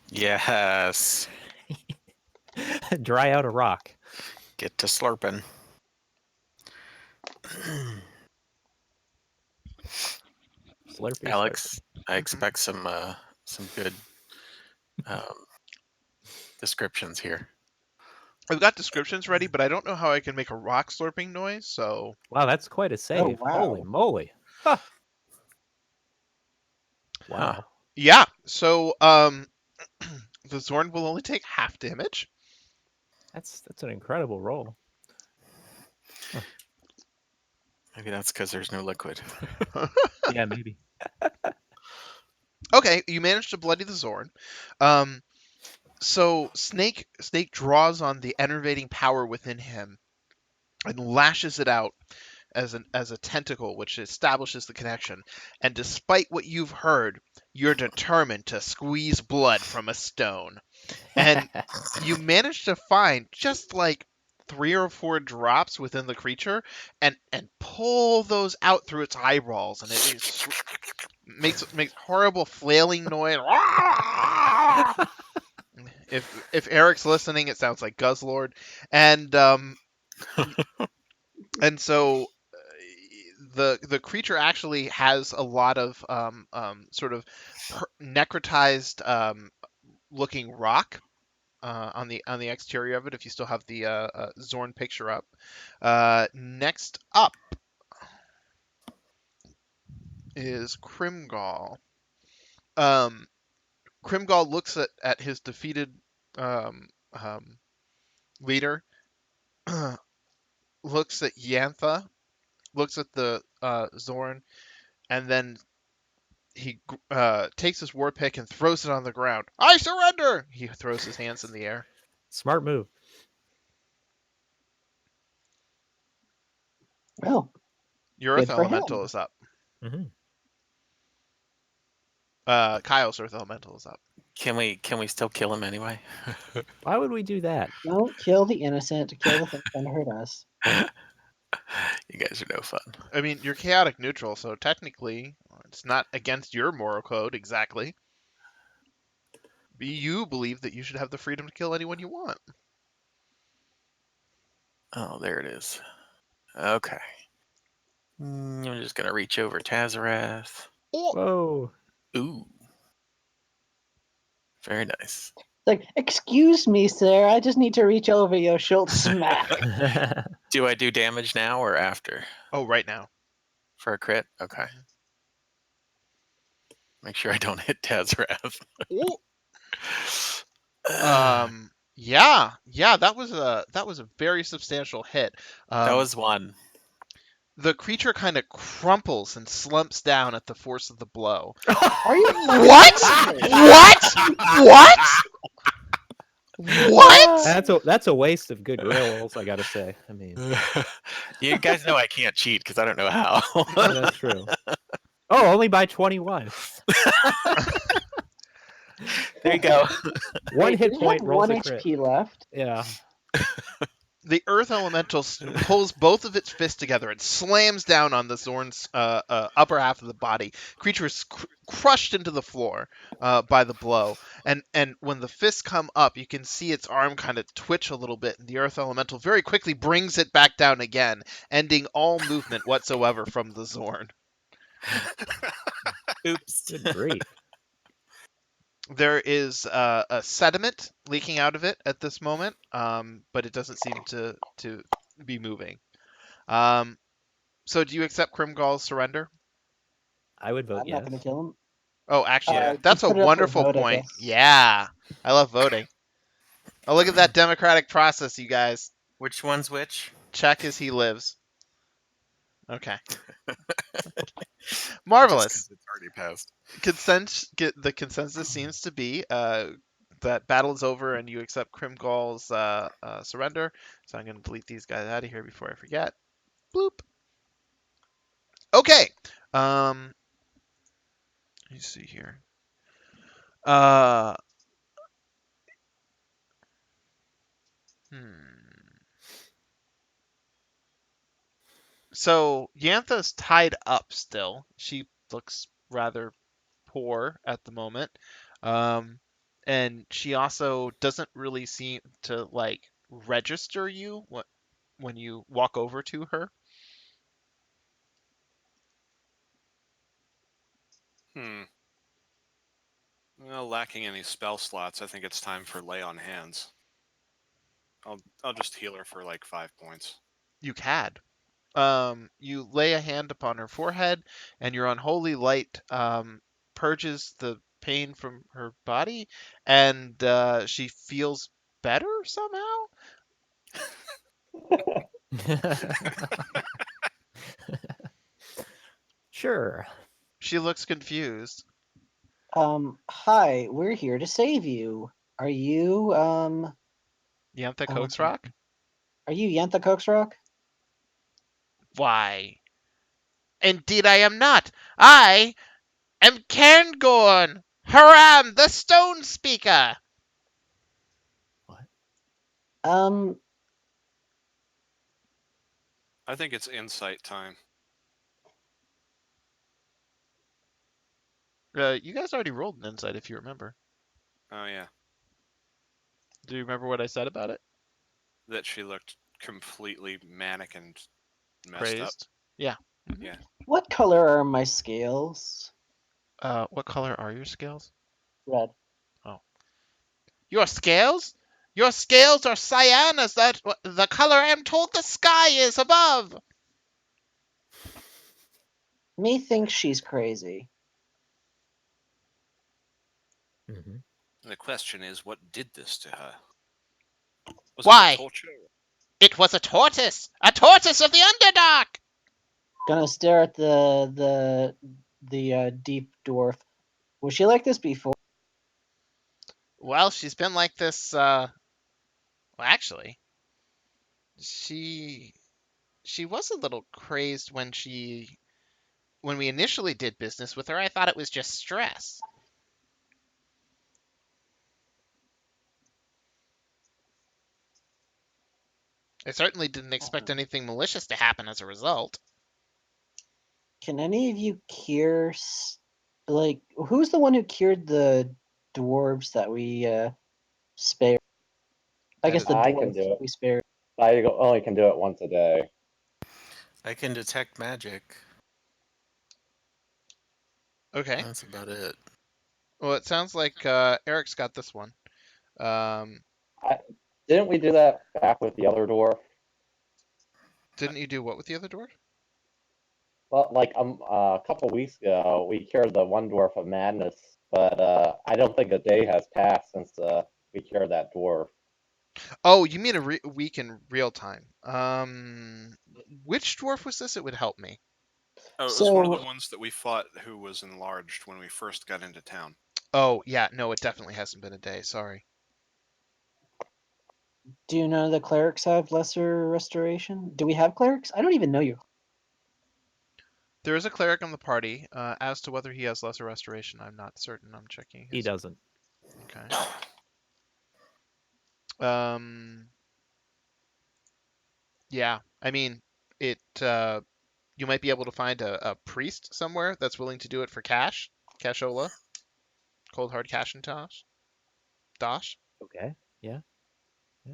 Yes. Dry out a rock. Get to slurping. Slurpy, Alex, slurpy. I expect some good um, descriptions here. I've got descriptions ready, but I don't know how I can make a rock slurping noise, so... Wow, that's quite a save. wow. Holy moly. Huh. Wow. Huh. Yeah, so the Zorn will only take half damage. That's an incredible roll. Maybe that's because there's no liquid. Yeah, maybe. Okay, you managed to bloody the Zorn. So Snake draws on the enervating power within him and lashes it out as a tentacle, which establishes the connection. And despite what you've heard, you're determined to squeeze blood from a stone. And you manage to find just like 3 or 4 drops within the creature and pull those out through its eyeballs, and it makes horrible flailing noise. If Eric's listening, it sounds like Guzzlord, and so the creature actually has a lot of sort of necrotized looking rock on the exterior of it. If you still have the Zorn picture up, next up is Krimgall. Krimgall looks at his defeated um, um, leader, looks at Yantha, looks at the Zorn, and then he takes his war pick and throws it on the ground. I surrender! He throws his hands in the air. Smart move. Well, Your good Earth for him. Elemental is up. Mm-hmm. Kyle's Earth Elemental is up. Can we still kill him anyway? Why would we do that? Don't kill the innocent. Kill the thing trying to hurt us. You guys are no fun. I mean, you're chaotic neutral, so technically it's not against your moral code exactly. But you believe that you should have the freedom to kill anyone you want. Oh, there it is. Okay. I'm just gonna reach over Tazarath. Oh, Whoa. Ooh. Very nice. like, excuse me, sir, I just need to reach over your shoulder. Smack. Do I do damage now or after? Oh, right now. For a crit? Okay. Make sure I don't hit Tazrath. Ooh. Yeah, that was a very substantial hit. That was one. The creature kind of crumples and slumps down at the force of the blow. Are you What? What? That's a waste of good rolls, I gotta say. I mean, You guys know I can't cheat because I don't know how. that's true. Oh, only by 21. There you go. One Wait, hit did he point have rolls 1 a crit. HP left? Yeah. The Earth Elemental pulls both of its fists together and slams down on the Zorn's upper half of the body. Creature is crushed into the floor by the blow. And when the fists come up, you can see its arm kind of twitch a little bit. And the Earth Elemental very quickly brings it back down again, ending all movement whatsoever from the Zorn. Oops. Good grief. There is a sediment leaking out of it at this moment, but it doesn't seem to be moving. So do you accept Krimgall's surrender? I would vote I'm yes. not going to kill him. Oh, actually, Yeah. that's a Put it up for wonderful vote, I point. guess. Yeah, I love voting. Oh, look at that democratic process, you guys. Which one's which? Check as he lives. Okay. Just Marvelous. 'cause it's already passed. The consensus seems to be that battle is over and you accept Krimgall's surrender. So I'm going to delete these guys out of here before I forget. Bloop. Okay. Let me see here. So Yantha's tied up still. She looks rather poor at the moment. And she also doesn't really seem to like register you when you walk over to her. Well, lacking any spell slots, I think it's time for Lay on Hands. I'll just heal her for like 5 points. You had. You lay a hand upon her forehead, and your unholy light purges the pain from her body, and she feels better somehow. Sure. She looks confused. Hi, we're here to save you. Are you, Yantha Oh, Coatsrock? are you Yantha Coaxrock? Why? Indeed I am not. I am Cairngorn, Haram, the Stone Speaker. Um, I think it's insight time. You guys already rolled an insight, if you remember. Oh yeah, Do you remember what I said about it? that she looked completely manic and messed up. Crazed? Yeah. Yeah. what color are my scales? What color are your scales? Red. Your scales? Your scales are cyan as that the color I am told the sky is above. Me thinks she's crazy. Mhm. The question is, what did this to her? Was Why? it the torture? It was a tortoise of the Underdark. Gonna stare at the deep dwarf. Was she like this before? Well, she's been like this. Well, actually, she was a little crazed when we initially did business with her. I thought it was just stress. I certainly didn't expect anything malicious to happen as a result. Can any of you cure, like, who's the one who cured the dwarves that we spared? I That guess is- the I can dwarves do that it. we spared. Only can do it once a day. I can detect magic. Okay. That's about it. Well, it sounds like Eric's got this one. Um, Didn't we do that back with the other dwarf? didn't you do what with the other dwarf? Well, like a couple weeks ago, we cured the one dwarf of madness, but I don't think a day has passed since we cured that dwarf. Oh, you mean a week in real time. Which dwarf was this? It would help me. Oh, it was one of So, the ones that we fought who was enlarged when we first got into town. Oh, yeah, no, it definitely hasn't been a day. Sorry. do you know the clerics have lesser restoration? Do we have clerics? I don't even know you. There is a cleric on the party. As to whether he has lesser restoration, I'm not certain. I'm checking He his. doesn't. Okay. Um. Yeah, I mean, it. You might be able to find a priest somewhere that's willing to do it for cash. Cashola. Cold hard cash and toss. Dosh. Okay. Yeah. Yeah.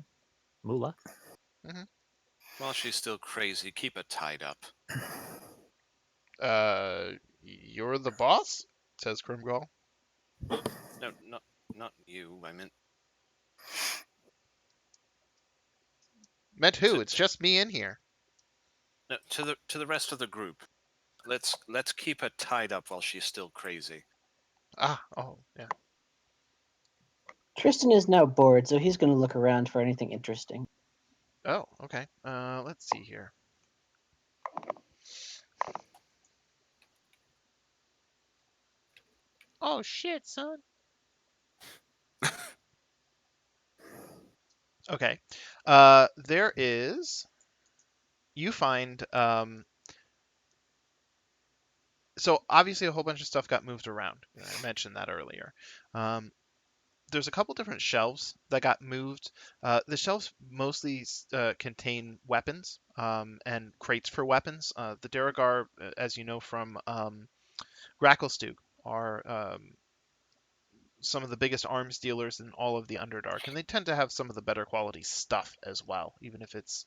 Moolah. Mm-hmm. While she's still crazy, keep it tied up. You're the boss, says Grimgall. No, not you. I meant Meant who? to, It's just me in here. no, to the rest of the group. Let's keep her tied up while she's still crazy. Ah, oh, yeah. Tristan is now bored, so he's going to look around for anything interesting. Oh, okay. Let's see here. Oh shit, son. Okay. There is. You find. So obviously a whole bunch of stuff got moved around. I mentioned that earlier. Um, there's a couple different shelves that got moved. The shelves mostly contain weapons and crates for weapons. The Daragar, as you know from Gracklestug, are some of the biggest arms dealers in all of the Underdark, and they tend to have some of the better quality stuff as well, even if it's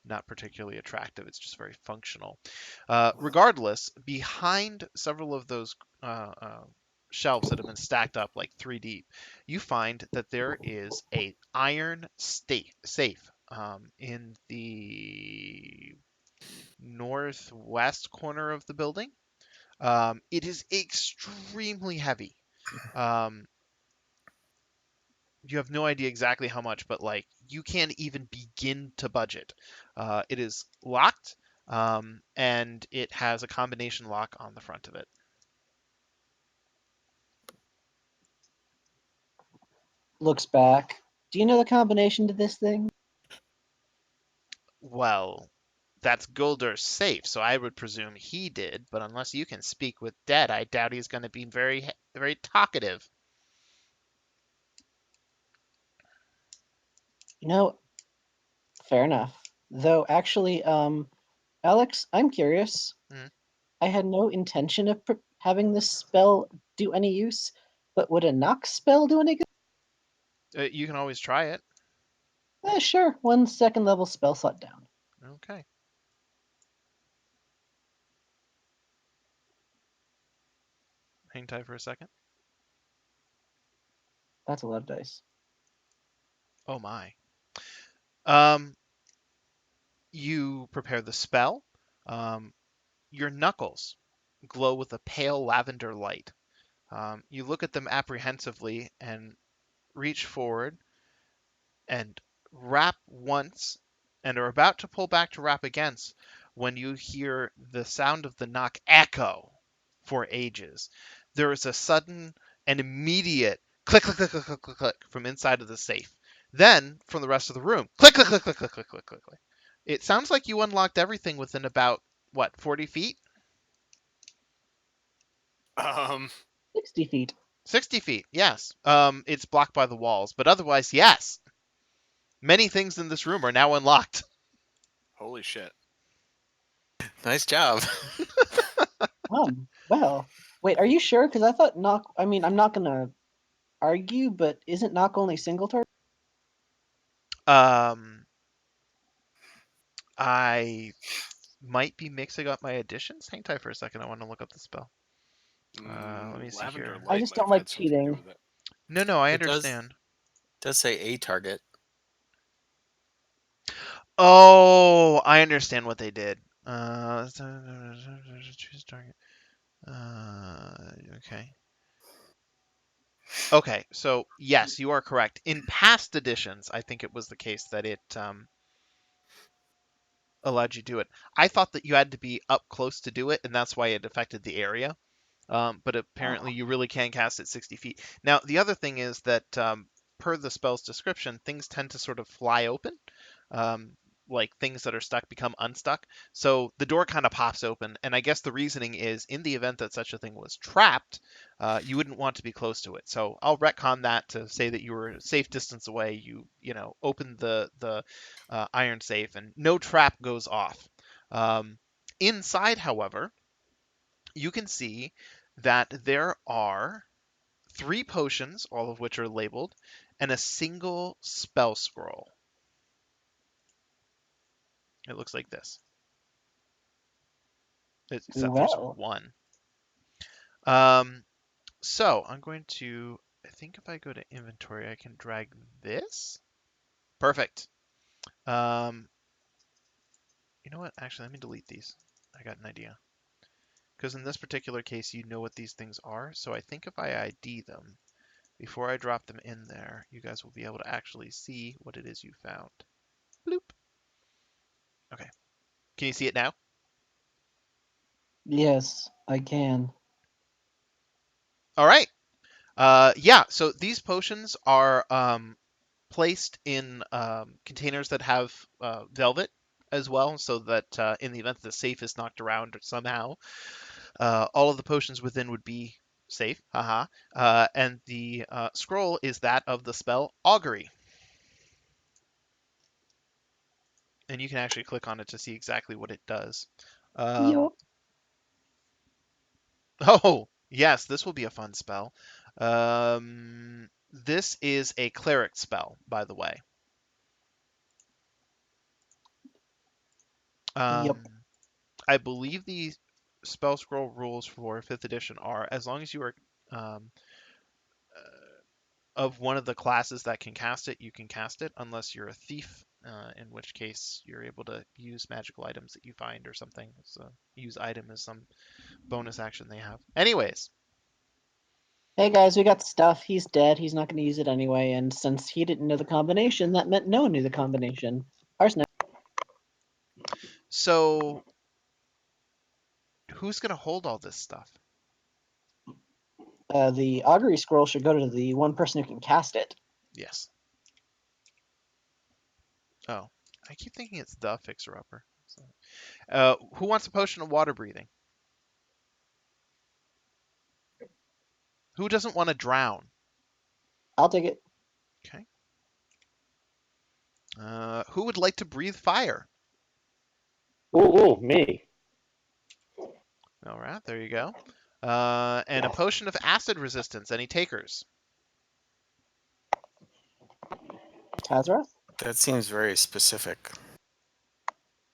not particularly attractive. It's just very functional. Regardless, behind several of those shelves that have been stacked up like three deep, you find that there is a iron safe in the northwest corner of the building. It is extremely heavy. Um, you have no idea exactly how much, but like you can't even begin to budget. It is locked, and it has a combination lock on the front of it. Looks back. Do you know the combination to this thing? Well, that's Gulder's safe, so I would presume he did. But unless you can speak with dead, I doubt he's going to be very talkative. You know, fair enough. Though, actually, Alex, I'm curious. Mhm. I had no intention of having this spell do any use, but would a knock spell do any good? You can always try it. Sure. 1 second level spell slot down. Okay. Hang tight for a second. That's a lot of dice. Oh my. You prepare the spell. Um, your knuckles glow with a pale lavender light. You look at them apprehensively and reach forward and rap once and are about to pull back to rap again when you hear the sound of the knock echo for ages. There is a sudden and immediate click, click, click, click, click, click, click from inside of the safe. Then, from the rest of the room, click, click, click, click, click, click, click, click, click. It sounds like you unlocked everything within about, what, 40 feet? 60 feet. 60 feet, yes. It's blocked by the walls, but otherwise, yes. Many things in this room are now unlocked. Holy shit. Nice job. Well. Wait, are you sure? Because I thought knock. I mean, I'm not gonna argue, but isn't knock only single target? Um, I might be mixing up my additions. Hang tight for a second. I want to look up the spell. Let me see Lavender here. I light just might don't have had like something to do cheating. with it. No, I It understand. does say a target. Oh, I understand what they did. Choose target. Okay. Okay, so yes, you are correct. In past editions, I think it was the case that it allowed you to do it. I thought that you had to be up close to do it, and that's why it affected the area. But apparently you really can cast at 60 feet. Now, the other thing is that per the spell's description, things tend to sort of fly open. Um, like things that are stuck become unstuck. So the door kind of pops open, and I guess the reasoning is in the event that such a thing was trapped, you wouldn't want to be close to it. So I'll retcon that to say that you were a safe distance away. You open the iron safe, and no trap goes off. Inside, however, you can see that there are 3 potions, all of which are labeled, and a single spell scroll. It looks like this. Except there's Well, 1. So I'm going to, I think if I go to inventory, I can drag this. Perfect. You know what? Actually, let me delete these. I got an idea. Because in this particular case, you know what these things are. So I think if I ID them, before I drop them in there, you guys will be able to actually see what it is you found. Bloop. Okay. Can you see it now? yes, I can. All right. Yeah, so these potions are placed in containers that have velvet as well, so that in the event that the safe is knocked around somehow, all of the potions within would be safe. Haha. And the scroll is that of the spell Augury. And you can actually click on it to see exactly what it does. Yup. Oh, yes, this will be a fun spell. This is a cleric spell, by the way. Yup. I believe the spell scroll rules for 5th edition are as long as you are um, of one of the classes that can cast it, you can cast it, unless you're a thief, in which case you're able to use magical items that you find or something. So use item as some bonus action they have. Anyways, Hey guys, we got stuff. He's dead. He's not going to use it anyway. And since he didn't know the combination, that meant no one knew the combination. Arsenic. so who's going to hold all this stuff? The augury scroll should go to the one person who can cast it. Yes. Oh, I keep thinking it's the fixer-upper. Who wants a potion of water breathing? Who doesn't want to drown? I'll take it. Okay. Who would like to breathe fire? Ooh, me. All right, there you go. And a potion of acid resistance. Any takers? Tazrath? That seems very specific.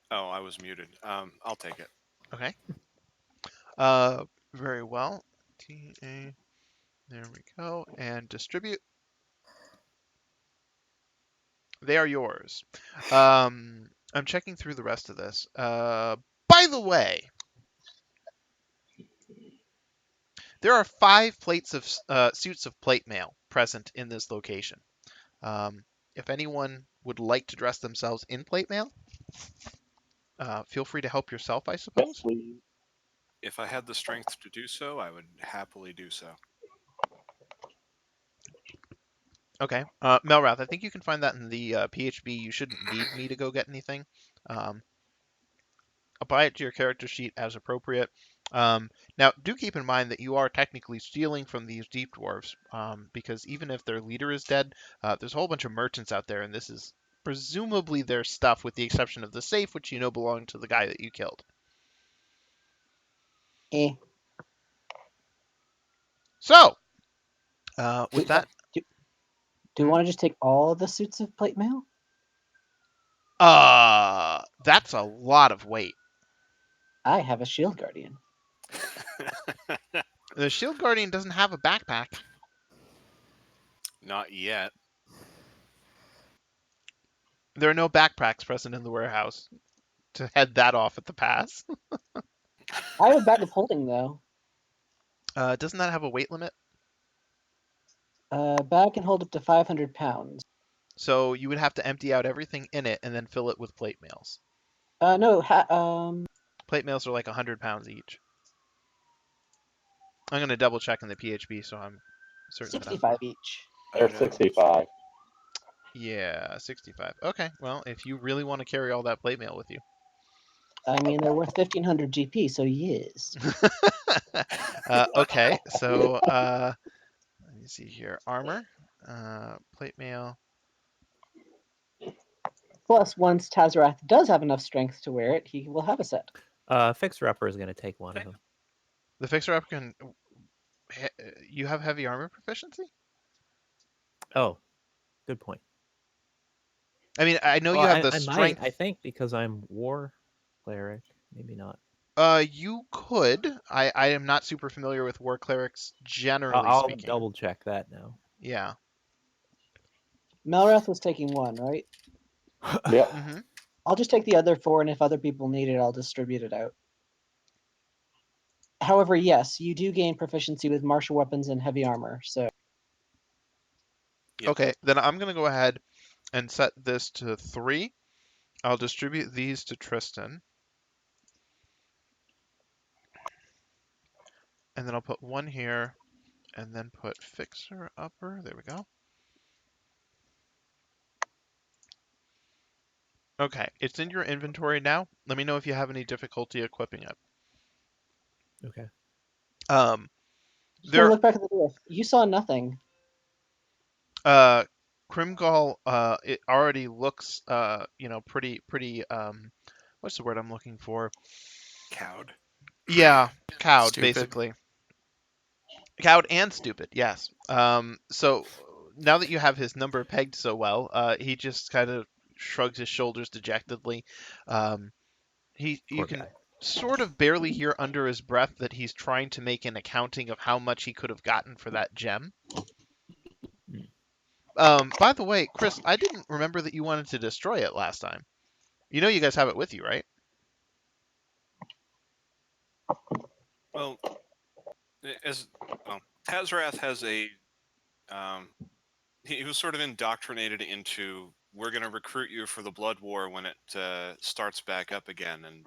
Oh, I was muted. I'll take it. Okay. Very well. TA. There we go. And distribute. They are yours. I'm checking through the rest of this. By the way, there are 5 plates of suits of plate mail present in this location. If anyone would like to dress themselves in plate mail, feel free to help yourself, I Yes, suppose. please. If I had the strength to do so, I would happily do so. Okay. Melrath, I think you can find that in the PHB. You shouldn't need me to go get anything. Apply it to your character sheet as appropriate. Now, do keep in mind that you are technically stealing from these deep dwarves, because even if their leader is dead, there's a whole bunch of merchants out there, and this is presumably their stuff, with the exception of the safe, which you know belonged to the guy that you killed. Eh. So, Do, with that, do, do we want to just take all the suits of plate mail? that's a lot of weight. I have a shield guardian. The shield guardian doesn't have a backpack. Not yet. There are no backpacks present in the warehouse to head that off at the pass. I have a bag of holding though. Doesn't that have a weight limit? Bag can hold up to 500 pounds. So you would have to empty out everything in it and then fill it with plate mails. No, Plate mails are like 100 pounds each. I'm going to double check in the PHP so I'm certain that I'm... 65 each. They're Yeah. 65. Yeah, 65. Okay, well, if you really want to carry all that plate mail with you. I mean, they're worth 1500 GP, so yes. Okay, so let me see here. Armor, plate mail. Plus, once Tazarath does have enough strength to wear it, he will have a set. Fixer Upper is going to take one of them. The fixer up can... You have heavy armor proficiency? Oh, good point. I mean, I know Well, you have the I strength. might, I think, because I'm War Cleric. Maybe not. You could. I am not super familiar with war clerics, generally I'll speaking. double check that now. Yeah. Melrath was taking one, right? Yep. Mm-hmm. I'll just take the other 4, and if other people need it, I'll distribute it out. However, yes, you do gain proficiency with martial weapons and heavy armor, so... Yep. Okay, then I'm going to go ahead and set this to 3. I'll distribute these to Tristan. And then I'll put 1 here, and then put Fixer Upper. There we go. Okay, it's in your inventory now. Let me know if you have any difficulty equipping it. Okay. Just gonna There, look back at the door. You saw nothing. Krimgall, it already looks, pretty, what's the word I'm looking for? Cowed. Yeah, cowed, Stupid. basically. Cowed and stupid, yes. So now that you have his number pegged so well, he just kind of shrugs his shoulders dejectedly. You Poor can guy. sort of barely hear under his breath that he's trying to make an accounting of how much he could have gotten for that gem. By the way, Chris, I didn't remember that you wanted to destroy it last time. You know you guys have it with you, right? Well, Tazrath has a he was sort of indoctrinated into, we're going to recruit you for the Blood War when it starts back up again, and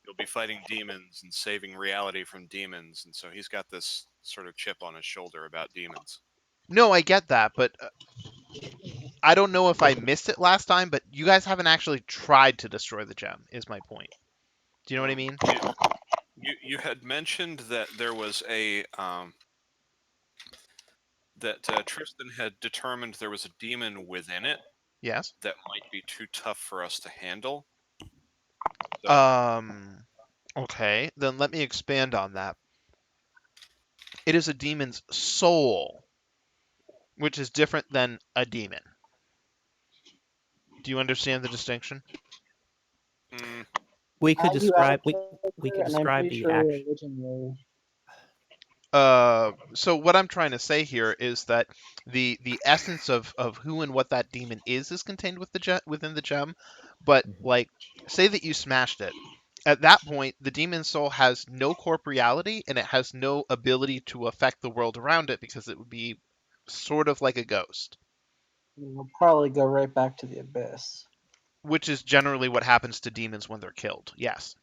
you'll be fighting demons and saving reality from demons, and so he's got this sort of chip on his shoulder about demons. No, I get that, but I don't know if I missed it last time, but you guys haven't actually tried to destroy the gem, is my point. Do you know what I mean? You had mentioned that there was a that Tristan had determined there was a demon within it Yes. that might be too tough for us to handle. So, Okay, then let me expand on that. It is a demon's soul, which is different than a demon. Do you understand the distinction? We could I do describe we Avatar, could and I'm describe pretty the sure action. originally. So what I'm trying to say here is that the essence of who and what that demon is contained within the gem, but Mhm. like say that you smashed it. At that point, the demon soul has no corporeality and it has no ability to affect the world around it because it would be sort of like a ghost, We'll probably go right back to the abyss. which is generally what happens to demons when they're killed. Yes.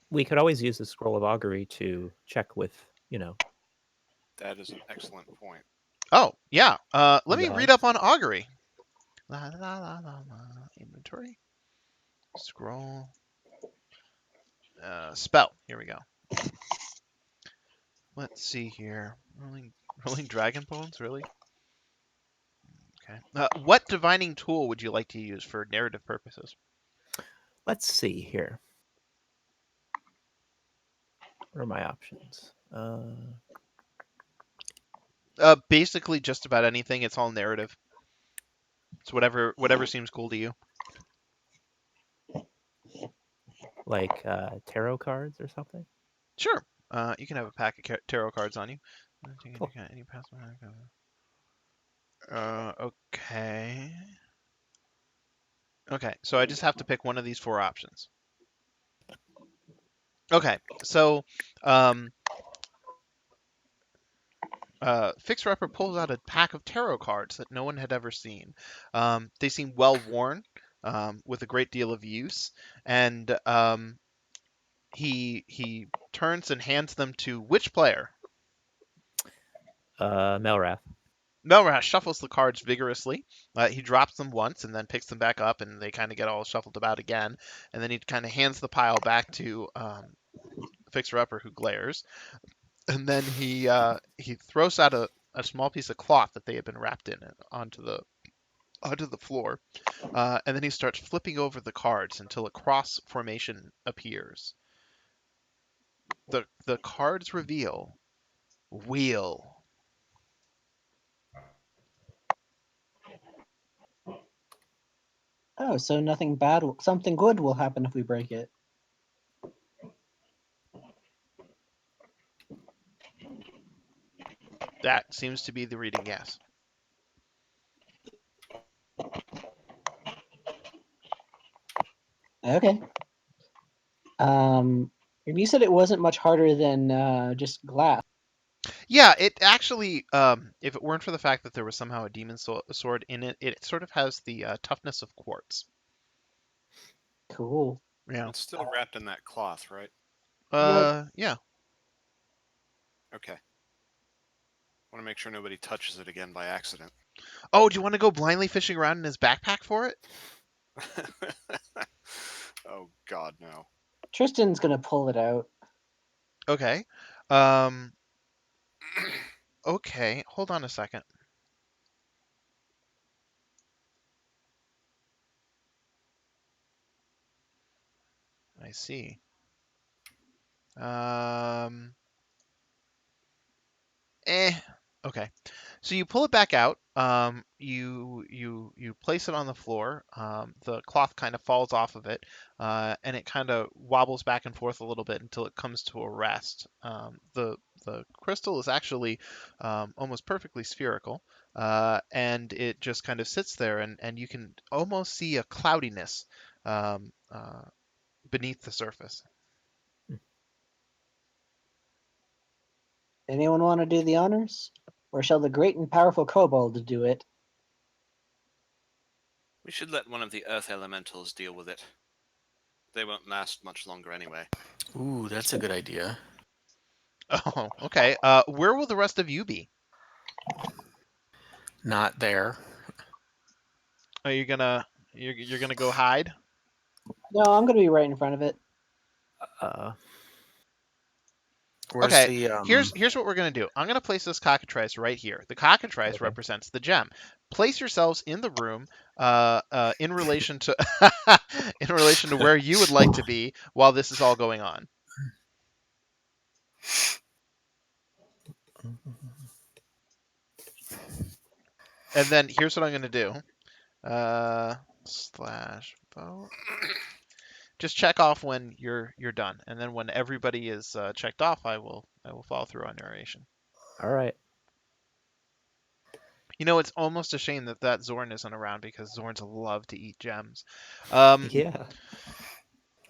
We could always use the scroll of augury to check with, that is an excellent point. Oh, yeah. Let the me read up gods. on augury. La, la, la, la, la. Inventory. Scroll. Spell. Here we go. Let's see here. Rolling dragon bones, really? Okay. What divining tool would you like to use for narrative purposes? Let's see here. What are my options? Basically just about anything. It's all narrative. It's whatever seems cool to you. Like tarot cards or something? Sure. You can have a pack of tarot cards on you. Cool. Any past okay. Okay, so I just have to pick one of these 4 options. Okay, so Fixer Upper pulls out a pack of tarot cards that no one had ever seen. They seem well worn, with a great deal of use, and he turns and hands them to which player? Melrath. Melrath shuffles the cards vigorously. He drops them once and then picks them back up, and they kind of get all shuffled about again. And then he kind of hands the pile back to Fixer Upper, who glares. And then he throws out a small piece of cloth that they had been wrapped in onto the floor. And then he starts flipping over the cards until a cross formation appears. The cards reveal wheel. Oh, so nothing bad, something good will happen if we break it. That seems to be the reading, yes. Okay. You said it wasn't much harder than just glass. Yeah, it actually, if it weren't for the fact that there was somehow a demon sword in it, it sort of has the toughness of quartz. Cool. Yeah. It's still wrapped in that cloth, right? Yeah. Okay. Want to make sure nobody touches it again by accident. Oh, do you want to go blindly fishing around in his backpack for it? Oh God, no. Tristan's gonna pull it out. Okay. Okay, hold on a second. I see. Okay. So you pull it back out. You place it on the floor. The cloth kind of falls off of it, and it kind of wobbles back and forth a little bit until it comes to a rest. The crystal is actually almost perfectly spherical, and it just kind of sits there, and you can almost see a cloudiness um, beneath the surface. Anyone want to do the honors? Or shall the great and powerful kobold do it? We should let one of the earth elementals deal with it. They won't last much longer anyway. Ooh, that's a good idea. Oh, okay. Where will the rest of you be? Not there. Are you gonna you're gonna go hide? No, I'm gonna be right in front of it. Uh, Where's Okay, the here's what we're gonna do. I'm gonna place this cockatrice right here. The cockatrice Okay. represents the gem. Place yourselves in the room, in relation to in relation to where you would like to be while this is all going on. And then here's what I'm gonna do. Slash vote. Just check off when you're done, and then when everybody is checked off, I will follow through on narration. all right. You know, it's almost a shame that Zorn isn't around because Zorns love to eat gems. Yeah.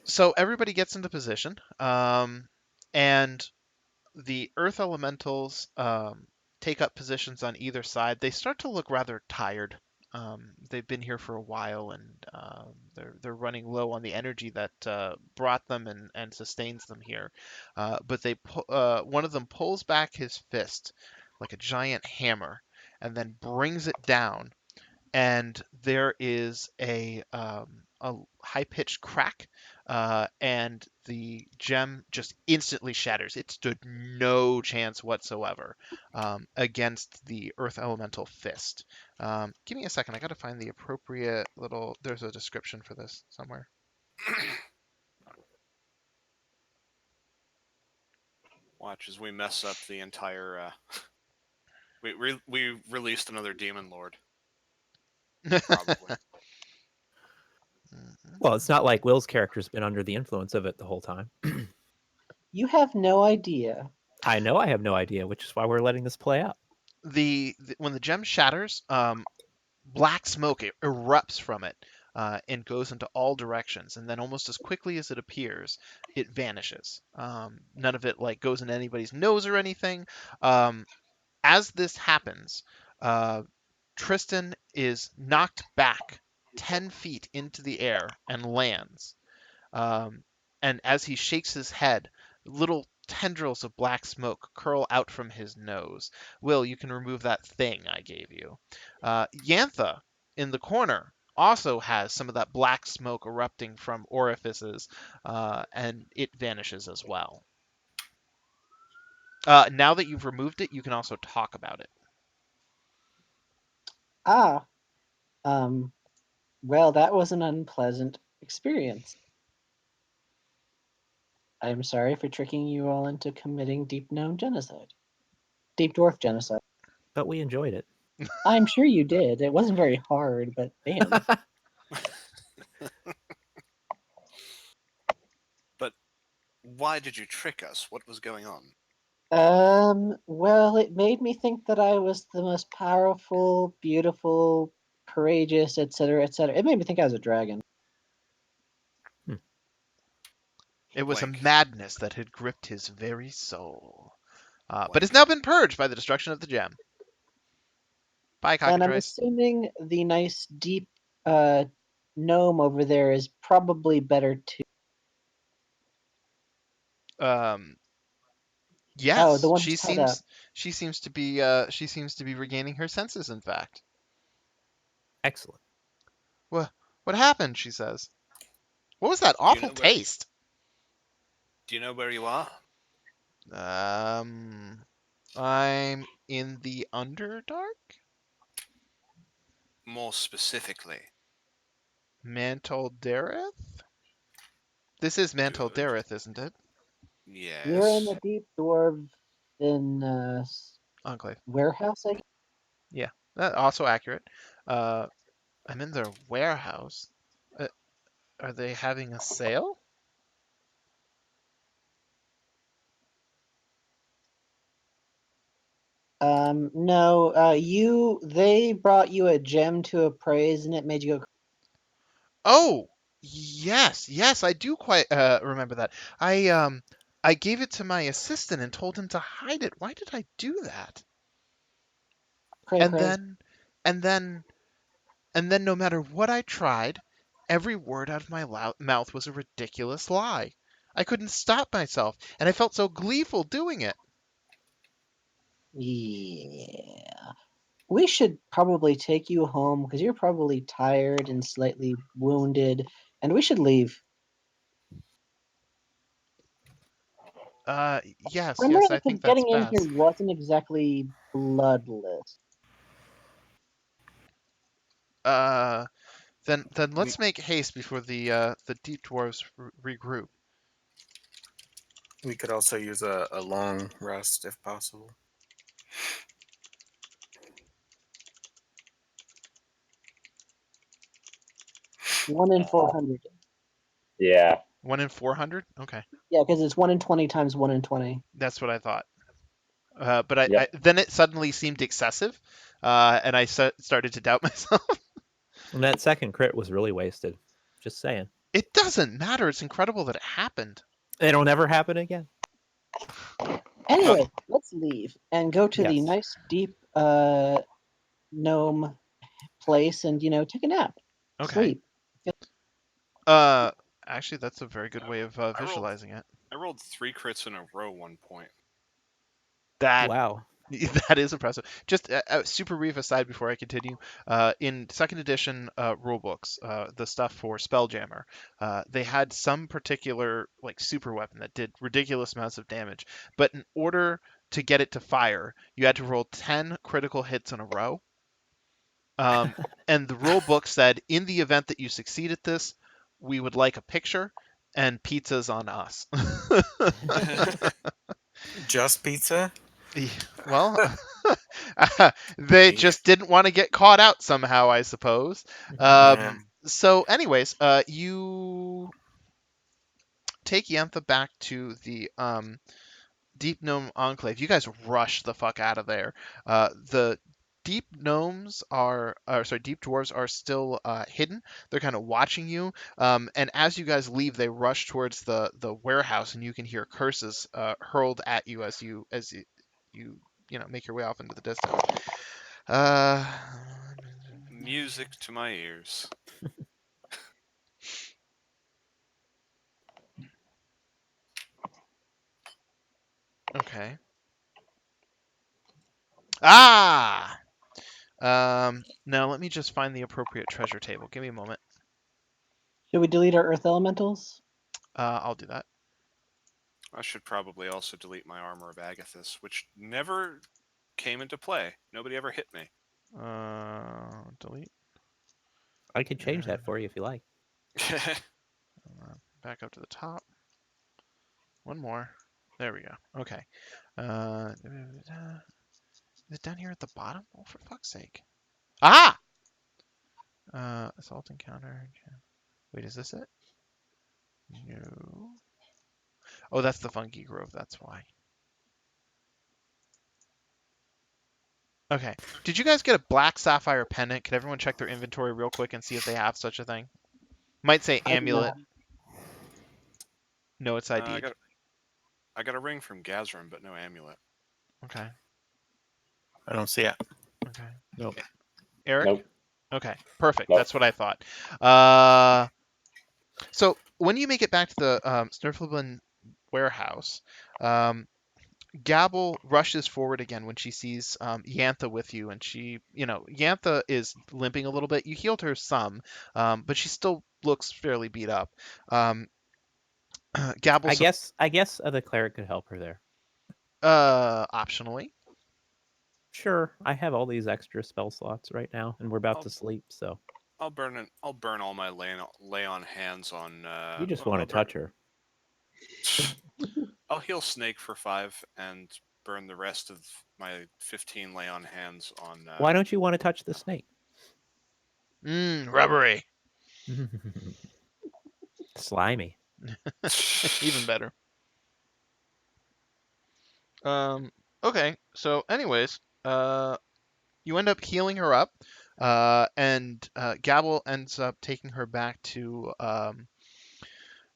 So everybody gets into position, and the Earth Elementals take up positions on either side. They start to look rather tired. They've been here for a while, and they're running low on the energy that brought them and sustains them here. But one of them pulls back his fist like a giant hammer, and then brings it down, and there is a high-pitched crack, and the gem just instantly shatters. It stood no chance whatsoever against the Earth Elemental Fist. Give me a second. I got to find the appropriate little. There's a description for this somewhere. Watch as we mess up the entire. We released another demon lord. Probably. Well, it's not like Will's character's been under the influence of it the whole time. You have no idea. I know I have no idea, which is why we're letting this play out. When the gem shatters, black smoke erupts from it. and goes into all directions. And then almost as quickly as it appears, it vanishes. None of it like goes in anybody's nose or anything. As this happens, Tristan is knocked back 10 feet into the air and lands. Um, and as he shakes his head, little tendrils of black smoke curl out from his nose. Will, you can remove that thing I gave you. Yantha, in the corner, also has some of that black smoke erupting from orifices, and it vanishes as well. Now that you've removed it, you can also talk about it. Ah, well, that was an unpleasant experience. I'm sorry for tricking you all into committing deep gnome genocide. Deep dwarf genocide. But we enjoyed it. I'm sure you did. It wasn't very hard, but damn. But why did you trick us? What was going on? Well, it made me think that I was the most powerful, beautiful, courageous, etc., etc. It made me think I was a dragon. It was a Blank. madness that had gripped his very soul, but Blank. has now been purged by the destruction of the gem. Bye, And I'm cockatrice. assuming the nice, deep, gnome over there is probably better too. Oh, the Yes, one she who's tied up. seems to be regaining her senses. In fact, Excellent. what happened? She says. What was that Do you awful know where? taste? Do you know where you are? I'm in the Underdark. More specifically. Mantle Dareth? This is Mantle Good. Dareth, isn't it? You're in Yes. the deep dwarf in Enclave. warehouse, I guess. Yeah, that also accurate. Uh, I'm in their warehouse. Uh, are they having a sale? No, they brought you a gem to appraise and it made you go. Oh, yes, I do quite remember that. I gave it to my assistant and told him to hide it. Why did I do that? Cray And cray. then, and then, and then, no matter what I tried, every word out of my mouth was a ridiculous lie. I couldn't stop myself, and I felt so gleeful doing it. Yeah. We should probably take you home because you're probably tired and slightly wounded, and we should leave. Yes, Remember I that the think that's getting in here best. wasn't exactly bloodless. Uh, then We, let's make haste before the deep dwarves regroup. we could also use a long rest if possible. 1 in 400. Yeah. 1 in 400? Okay, Yeah, because it's 1 in 20 times 1 in 20. that's what I thought. But I Yep. then it suddenly seemed excessive, and I started to doubt myself. And that second crit was really wasted. Just saying. It doesn't matter. It's incredible that it happened. It'll never happen again. Anyway, let's leave and go to the Yes. nice deep gnome place and take a nap, Okay. sleep. Uh, Actually, that's a very good way of I rolled visualizing it. I rolled 3 crits in a row one point. That Wow. that is impressive. Just a super brief aside before I continue. In second edition rulebooks, the stuff for Spelljammer, they had some particular like super weapon that did ridiculous amounts of damage. But in order to get it to fire, you had to roll 10 critical hits in a row. And the rule book said, in the event that you succeed at this, we would like a picture and pizzas on us. Just pizza? Well, they Yeah. just didn't want to get caught out somehow, I suppose. Yeah. So, anyways, you take Yantha back to the Deep Gnome Enclave. You guys rush the fuck out of there. The deep gnomes are, or sorry, deep dwarves are still hidden. They're kind of watching you. And as you guys leave, they rush towards the warehouse, and you can hear curses hurled at you as you make your way off into the distance. Uh, Music to my ears. okay. Ah. Now let me just find the appropriate treasure table. Give me a moment. Should we delete our earth elementals? I'll do that. I should probably also delete my Armor of Agathis, which never came into play. Nobody ever hit me. Delete. I could change that for you if you like. Back up to the top. One more. There we go. Okay. Is it down here at the bottom? Oh, for fuck's sake. Ah! Assault encounter. Wait, is this it? No. Oh, that's the Funky Grove. That's why. Okay. Did you guys get a black sapphire pendant? Could everyone check their inventory real quick and see if they have such a thing? Might say I did amulet. not. No, it's ID'd. I got a ring from Gazrim, but no amulet. Okay. I don't see it. Okay. Nope. Eric? Nope. Okay. Perfect. Nope. That's what I thought. So when you make it back to the Snurflebin warehouse, Gabble rushes forward again when she sees Yantha with you, and Yantha is limping a little bit. You healed her some, but she still looks fairly beat up. Gabble, I guess the cleric could help her there. optionally. Sure, I have all these extra spell slots right now, and we're about to sleep, so I'll burn all my lay on hands on. you just want to touch her. I'll heal Snake for 5 and burn the rest of my 15 lay on hands on. Why don't you want to touch the snake? Rubbery. Slimy. Even better. Okay, so anyways, you end up healing her up, and Gabble ends up taking her back to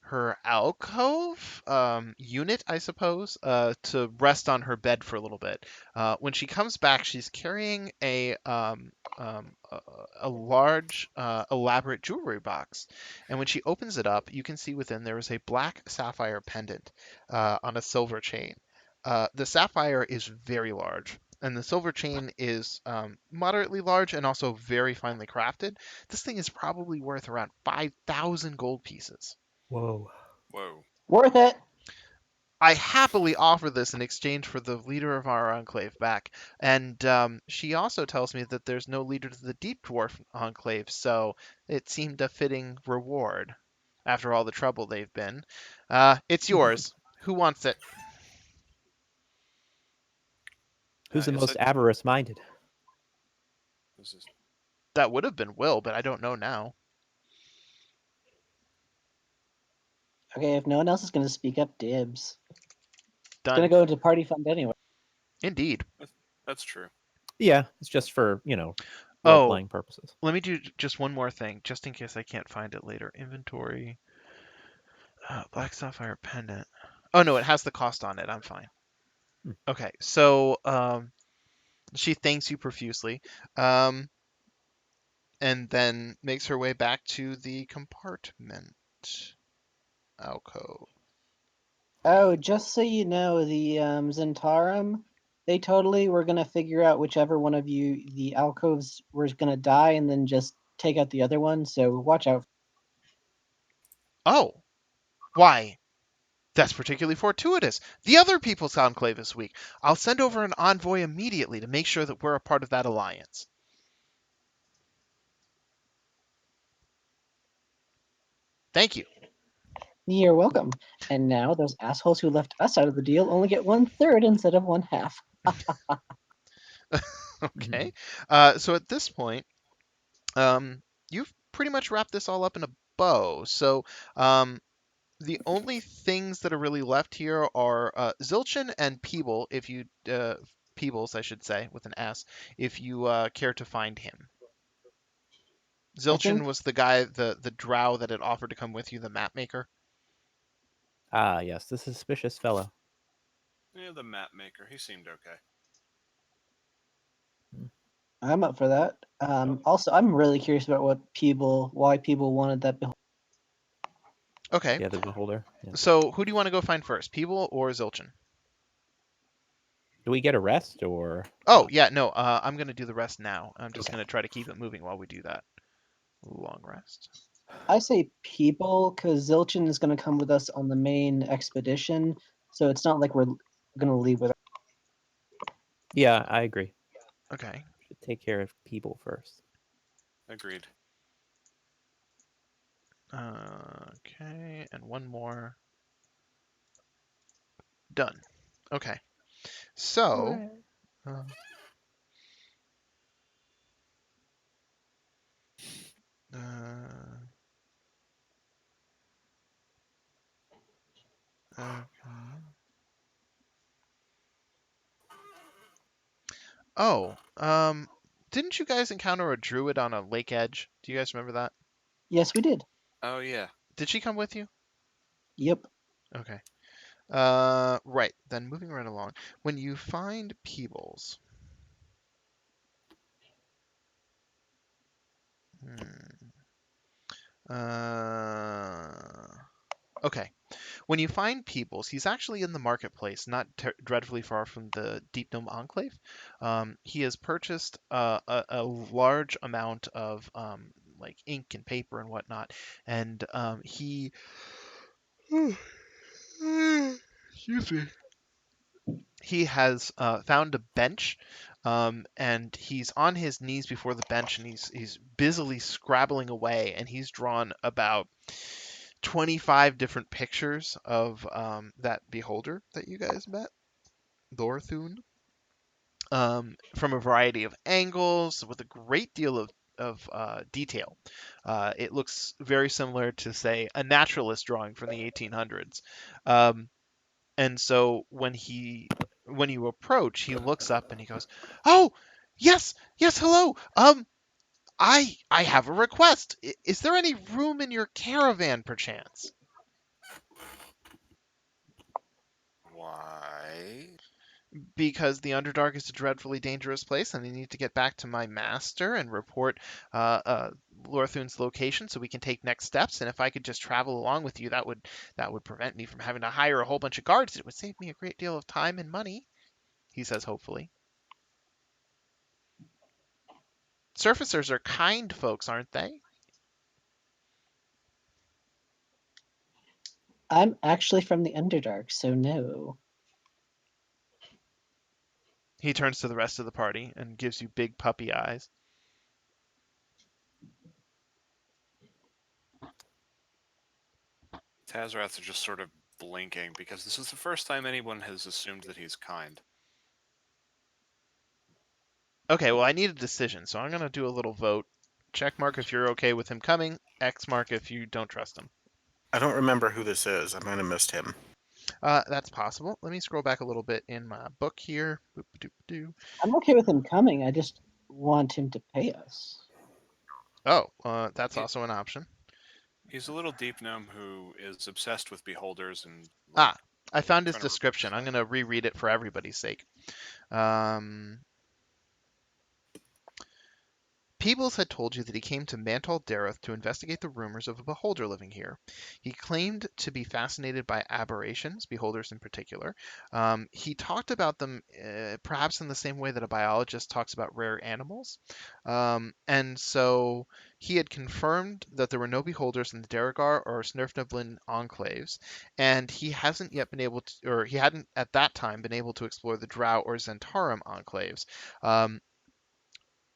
her alcove unit, I suppose, to rest on her bed for a little bit. When she comes back, she's carrying a large, elaborate jewelry box, and when she opens it up, you can see within there is a black sapphire pendant on a silver chain. The sapphire is very large, and the silver chain is moderately large and also very finely crafted. This thing is probably worth around 5,000 gold pieces. Whoa. Whoa. Worth it. I happily offer this in exchange for the leader of our enclave back. And she also tells me that there's no leader to the Deep Dwarf enclave, so it seemed a fitting reward after all the trouble they've been. It's yours. Who wants it? Who's the Yes, most avarice-minded? This is That would have been Will, but I don't know now. Okay, if no one else is going to speak up, dibs. It's Done. going to go into party fund anyway. Indeed. that's true. Yeah, it's just for, Oh. role-playing purposes. Let me do just one more thing, just in case I can't find it later. Inventory. Black Sapphire Pendant. Oh, no, it has the cost on it. I'm fine. Okay, so she thanks you profusely, and then makes her way back to the compartment alcove. Oh, just so you know, the Santarem, they totally were going to figure out whichever one of you, the alcoves, were going to die and then just take out the other one, so watch out. Oh, why? That's particularly fortuitous. The other people's enclave is weak. I'll send over an envoy immediately to make sure that we're a part of that alliance. Thank you. You're welcome. And now those assholes who left us out of the deal only get 1/3 instead of 1/2. Okay. So at this point, you've pretty much wrapped this all up in a bow. So the only things that are really left here are Zilchin and Peeble, if you Peebles, I should say, with an S, if you care to find him. I Zilchin think was the guy, the drow that had offered to come with you, the map maker. Ah, yes, the suspicious fellow. Yeah, the map maker. He seemed okay. I'm up for that. Also, I'm really curious about why people wanted that. Okay, Yeah, the beholder. Yeah. so who do you want to go find first, Peeble or Zilchin? Do we get a rest or? Oh, yeah, no, I'm going to do the rest now. I'm just Okay. going to try to keep it moving while we do that. Long rest. I say people because Zilchin is going to come with us on the main expedition, so it's not like we're going to leave with. Yeah, I agree. Okay. Should take care of people first. Agreed. Okay, and one more. Done. Okay. So, uh, uh, okay. Oh, didn't you guys encounter a druid on a lake edge? Do you guys remember that? Yes, we did. Oh yeah. Did she come with you? Yep. Okay. Right. Then moving right along. When you find Peebles, hmm, okay. When you find Peebles, he's actually in the marketplace, not dreadfully far from the Deep Gnome Enclave. He has purchased a large amount of like ink and paper and whatnot, and he excuse me. He has found a bench, and he's on his knees before the bench, and he's busily scrabbling away, and he's drawn about 25 different pictures of that beholder that you guys met, Lorthun, from a variety of angles with a great deal of detail. It looks very similar to, say, a naturalist drawing from the 1800s. Um, and so when you approach, he looks up and he goes, "Oh, yes, yes, hello. I have a request. Is there any room in your caravan, perchance?" Why? Because the Underdark is a dreadfully dangerous place, and I need to get back to my master and report Lorthun's location so we can take next steps. And if I could just travel along with you, that would prevent me from having to hire a whole bunch of guards. It would save me a great deal of time and money, he says hopefully. Surfacers are kind folks, aren't they? I'm actually from the Underdark, so no. He turns to the rest of the party and gives you big puppy eyes. Tazraths are just sort of blinking because this is the first time anyone has assumed that he's kind. Okay, well, I need a decision, so I'm going to do a little vote. Check mark if you're okay with him coming, X mark if you don't trust him. I don't remember who this is. I might have missed him. That's possible. Let me scroll back a little bit in my book here. Boop-a-doop-a-doo. I'm okay with him coming. I just want him to pay us. Oh, that's He- also an option. He's a little deep gnome who is obsessed with beholders and Ah, I found his trying to description. I'm going to reread it for everybody's sake. Um, Peebles had told you that he came to Mantal Dareth to investigate the rumors of a beholder living here. He claimed to be fascinated by aberrations, beholders in particular. He talked about them perhaps in the same way that a biologist talks about rare animals. And so he had confirmed that there were no beholders in the Daragar or Snurfnublin enclaves, and he hasn't yet been able to, or he hadn't at that time been able to explore the Drow or Santarem enclaves.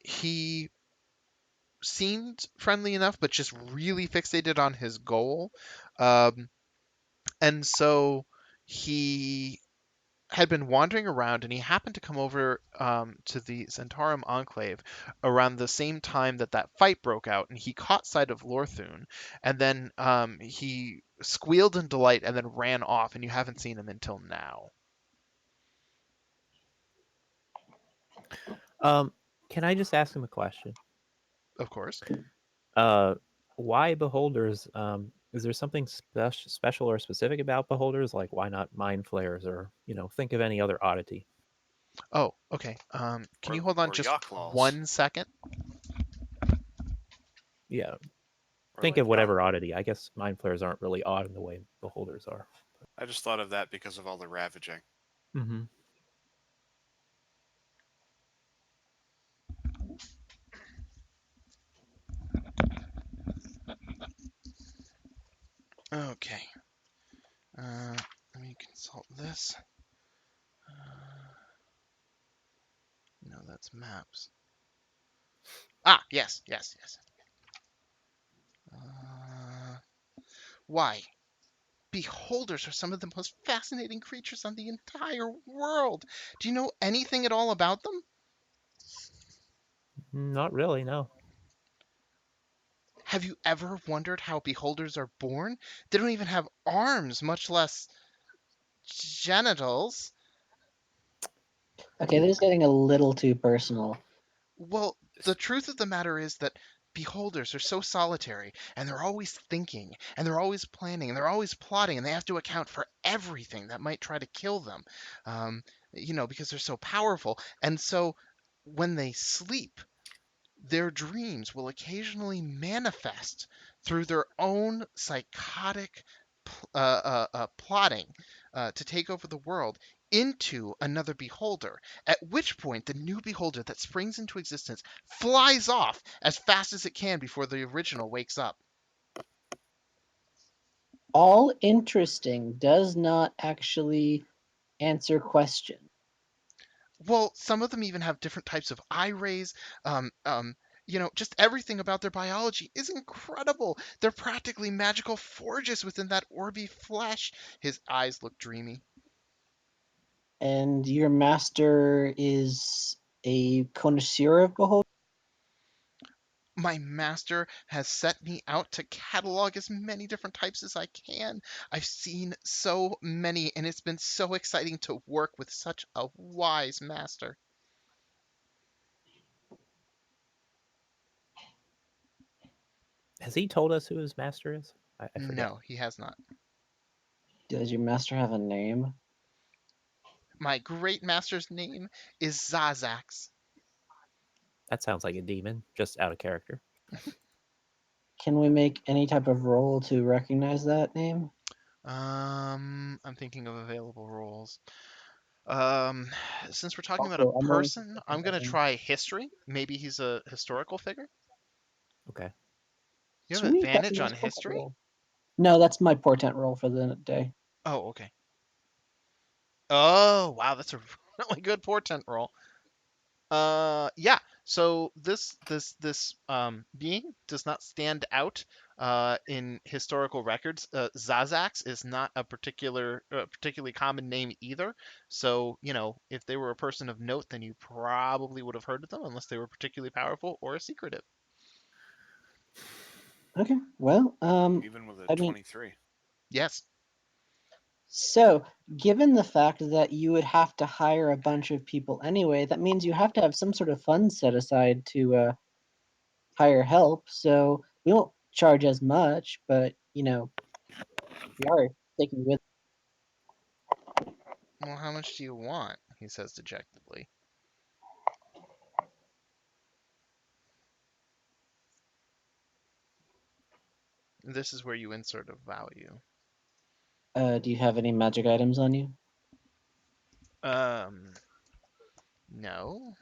He seemed friendly enough, but just really fixated on his goal. Um, and so he had been wandering around and he happened to come over to the Santarem Enclave around the same time that that fight broke out. And he caught sight of Lorthun. And then he squealed in delight and then ran off. And you haven't seen him until now. Can I just ask him a question? Of course. Why beholders? Is there something special or specific about beholders? Like, why not mind flayers, or think of any other oddity? Oh, okay. Can you hold on or just yacht claws. 1 second? Yeah, Or think like of whatever oddity. I guess mind flayers aren't really odd in the way beholders are. I just thought of that because of all the ravaging. Mm-hmm. Okay. Let me consult this. No, that's maps. Ah, yes. Why? Beholders are some of the most fascinating creatures on the entire world. Do you know anything at all about them? Not really, no. Have you ever wondered how beholders are born? They don't even have arms, much less genitals. Okay, this is getting a little too personal. Well, the truth of the matter is that beholders are so solitary, and they're always thinking, and they're always planning, and they're always plotting, and they have to account for everything that might try to kill them, because they're so powerful. And so when they sleep, their dreams will occasionally manifest through their own psychotic plotting to take over the world into another beholder, at which point the new beholder that springs into existence flies off as fast as it can before the original wakes up. All interesting does not actually answer question. Well, some of them even have different types of eye rays. Just everything about their biology is incredible. They're practically magical forges within that orby flesh. His eyes look dreamy. And your master is a connoisseur of behold. My master has set me out to catalog as many different types as I can. I've seen so many, and it's been so exciting to work with such a wise master. Has he told us who his master is? I forget. No, he has not. Does your master have a name? My great master's name is Zazax. That sounds like a demon, just out of character. Can we make any type of roll to recognize that name? I'm thinking of available roles. Um, since we're talking about a Also, I'm willing to person, I'm gonna recommend. try history. Maybe he's a historical figure. Okay. You have Sweet, that's a advantage nice on portent history? roll. No, that's my portent roll for the day. Oh, okay. Oh, wow, that's a really good portent roll. Yeah. So this being does not stand out in historical records. Zazax is not a particularly common name either. So if they were a person of note, then you probably would have heard of them, unless they were particularly powerful or secretive. Okay, well, Even with a I mean, 23. Yes. so given the fact that you would have to hire a bunch of people anyway, that means you have to have some sort of fund set aside to hire help. So we won't charge as much, but we are taking with. Well, how much do you want? He says dejectedly. This is where you insert a value. Do you have any magic items on you? No.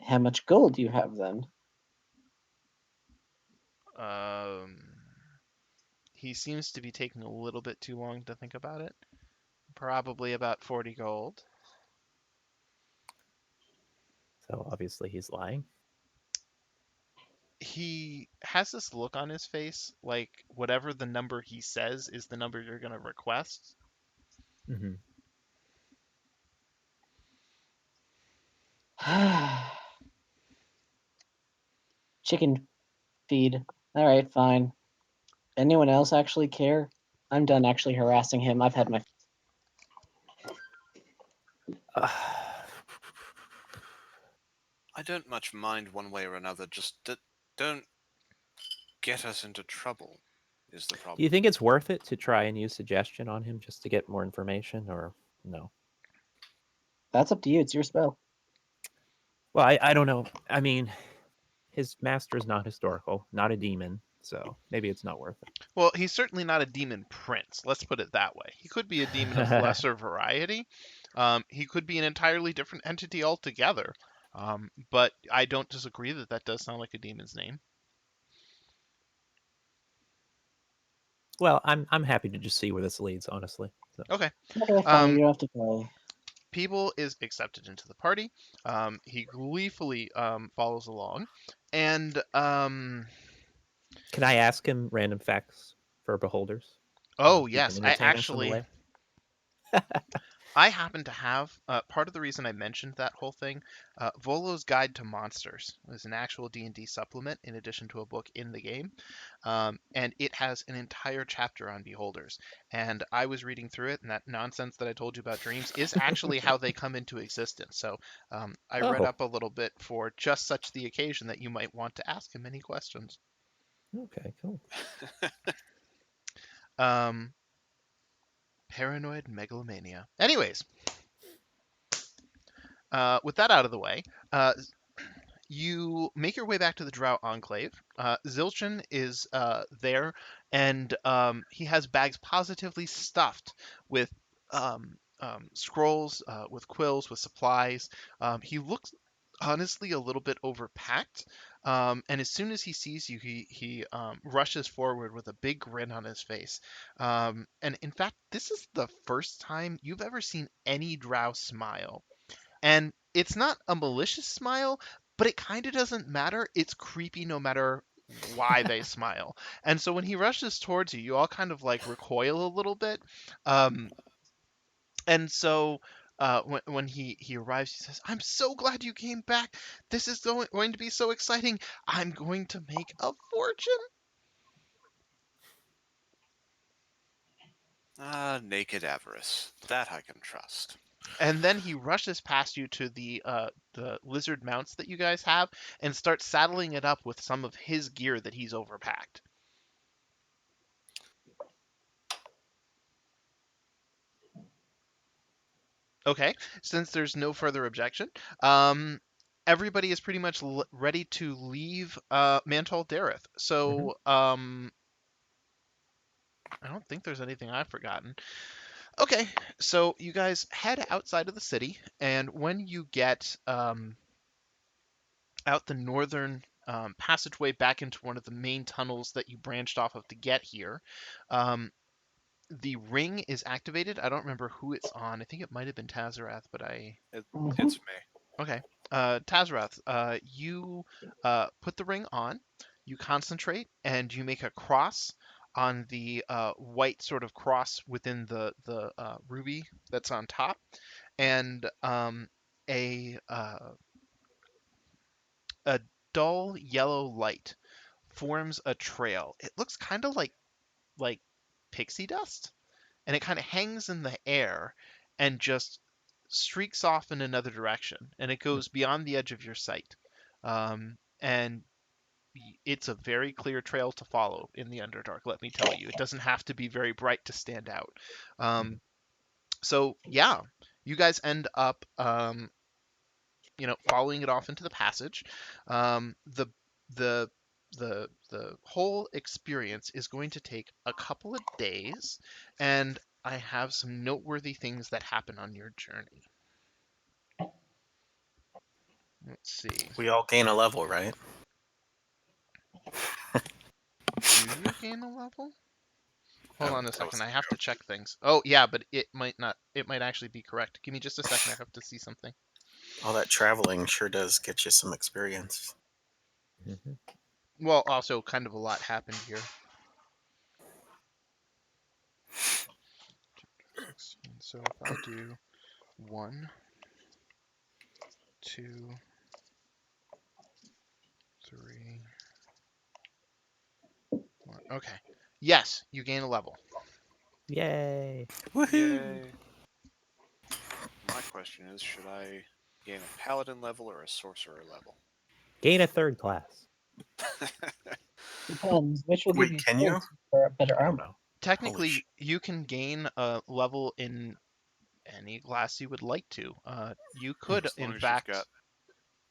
How much gold do you have then? Um, he seems to be taking a little bit too long to think about it. Probably about 40 gold. So obviously he's lying. He has this look on his face like whatever the number he says is the number you're going to request. Mm-hmm. Chicken feed. All right, fine. Anyone else actually care? I'm done actually harassing him. I've had my. I don't much mind one way or another. Just don't get us into trouble. Is the Do you problem? think it's worth it to try and use suggestion on him just to get more information, or no? That's up to you. It's your spell. Well, I don't know. I mean, his master's not historical, not a demon, so maybe it's not worth Well, he's certainly not a demon prince. Let's put it that way. He could be a demon of it. lesser variety. He could be an entirely different entity altogether. But I don't disagree that that does sound like a demon's name. Well, I'm happy to just see where this leads, honestly. So. Okay. Okay, fine. You don't have to play. Peeble is accepted into the party. He gleefully follows along, and Can I ask him random facts for beholders? oh He can yes, I entertain us on the actually way. I happen to have part of the reason I mentioned that whole thing. Volo's Guide to Monsters is an actual D&D supplement in addition to a book in the game, and it has an entire chapter on beholders. And I was reading through it, and that nonsense that I told you about dreams is actually how they come into existence. So I read Oh, up a little bit for just such the occasion that you might want to ask him any questions. okay, cool. Um, Paranoid megalomania. Anyways, with that out of the way, you make your way back to the Drow Enclave. Zilchin is there, and he has bags positively stuffed with scrolls, with quills, with supplies. He looks honestly a little bit overpacked. And as soon as he sees you, he rushes forward with a big grin on his face. And in fact, this is the first time you've ever seen any Drow smile. And it's not a malicious smile, but it kind of doesn't matter. It's creepy no matter why they smile. And so when he rushes towards you, you all kind of like recoil a little bit. Um, and so when he arrives, he says, "I'm so glad you came back. This is going to be so exciting. I'm going to make a fortune." Naked avarice. That I can trust. And then he rushes past you to the lizard mounts that you guys have and starts saddling it up with some of his gear that he's overpacked. Okay, since there's no further objection, everybody is pretty much ready to leave Mantol Dareth. So I don't think there's anything I've forgotten. Okay, so you guys head outside of the city, and when you get out the northern passageway back into one of the main tunnels that you branched off of to get here, um, the ring is activated. I don't remember who it's on. I think it might have been Tazarath, but It's me. Okay. Tazarath, you put the ring on, you concentrate, and you make a cross on the white sort of cross within the ruby that's on top, and a uh, a dull yellow light forms a trail. It looks kind of like pixie dust, and it kind of hangs in the air and just streaks off in another direction, and it goes beyond the edge of your sight. And it's a very clear trail to follow in the Underdark, let me tell you. It doesn't have to be very bright to stand out. So yeah, you guys end up, following it off into the passage. The the the whole experience is going to take a couple of days, and I have some noteworthy things that happen on your journey. Let's see. We all gain a level, right? Do you gain a level? Hold on a That was second. I have to check things. Oh, yeah, but it might not. It might actually be correct. Give me just a second. I have to see something. all that traveling sure does get you some experience. Well, also, kind of a lot happened here. So if I do 1, 2, 3, 4. Okay. Yes, you gain a level. Yay! Woohoo! Yay. My question is, should I Gain a paladin level or a sorcerer level. Gain a 3rd class. Depends. Which will give Wait, you can you? points for better I don't armor. know. Technically, you can gain a level in any class you would like to. You could, As long in as you've fact, got,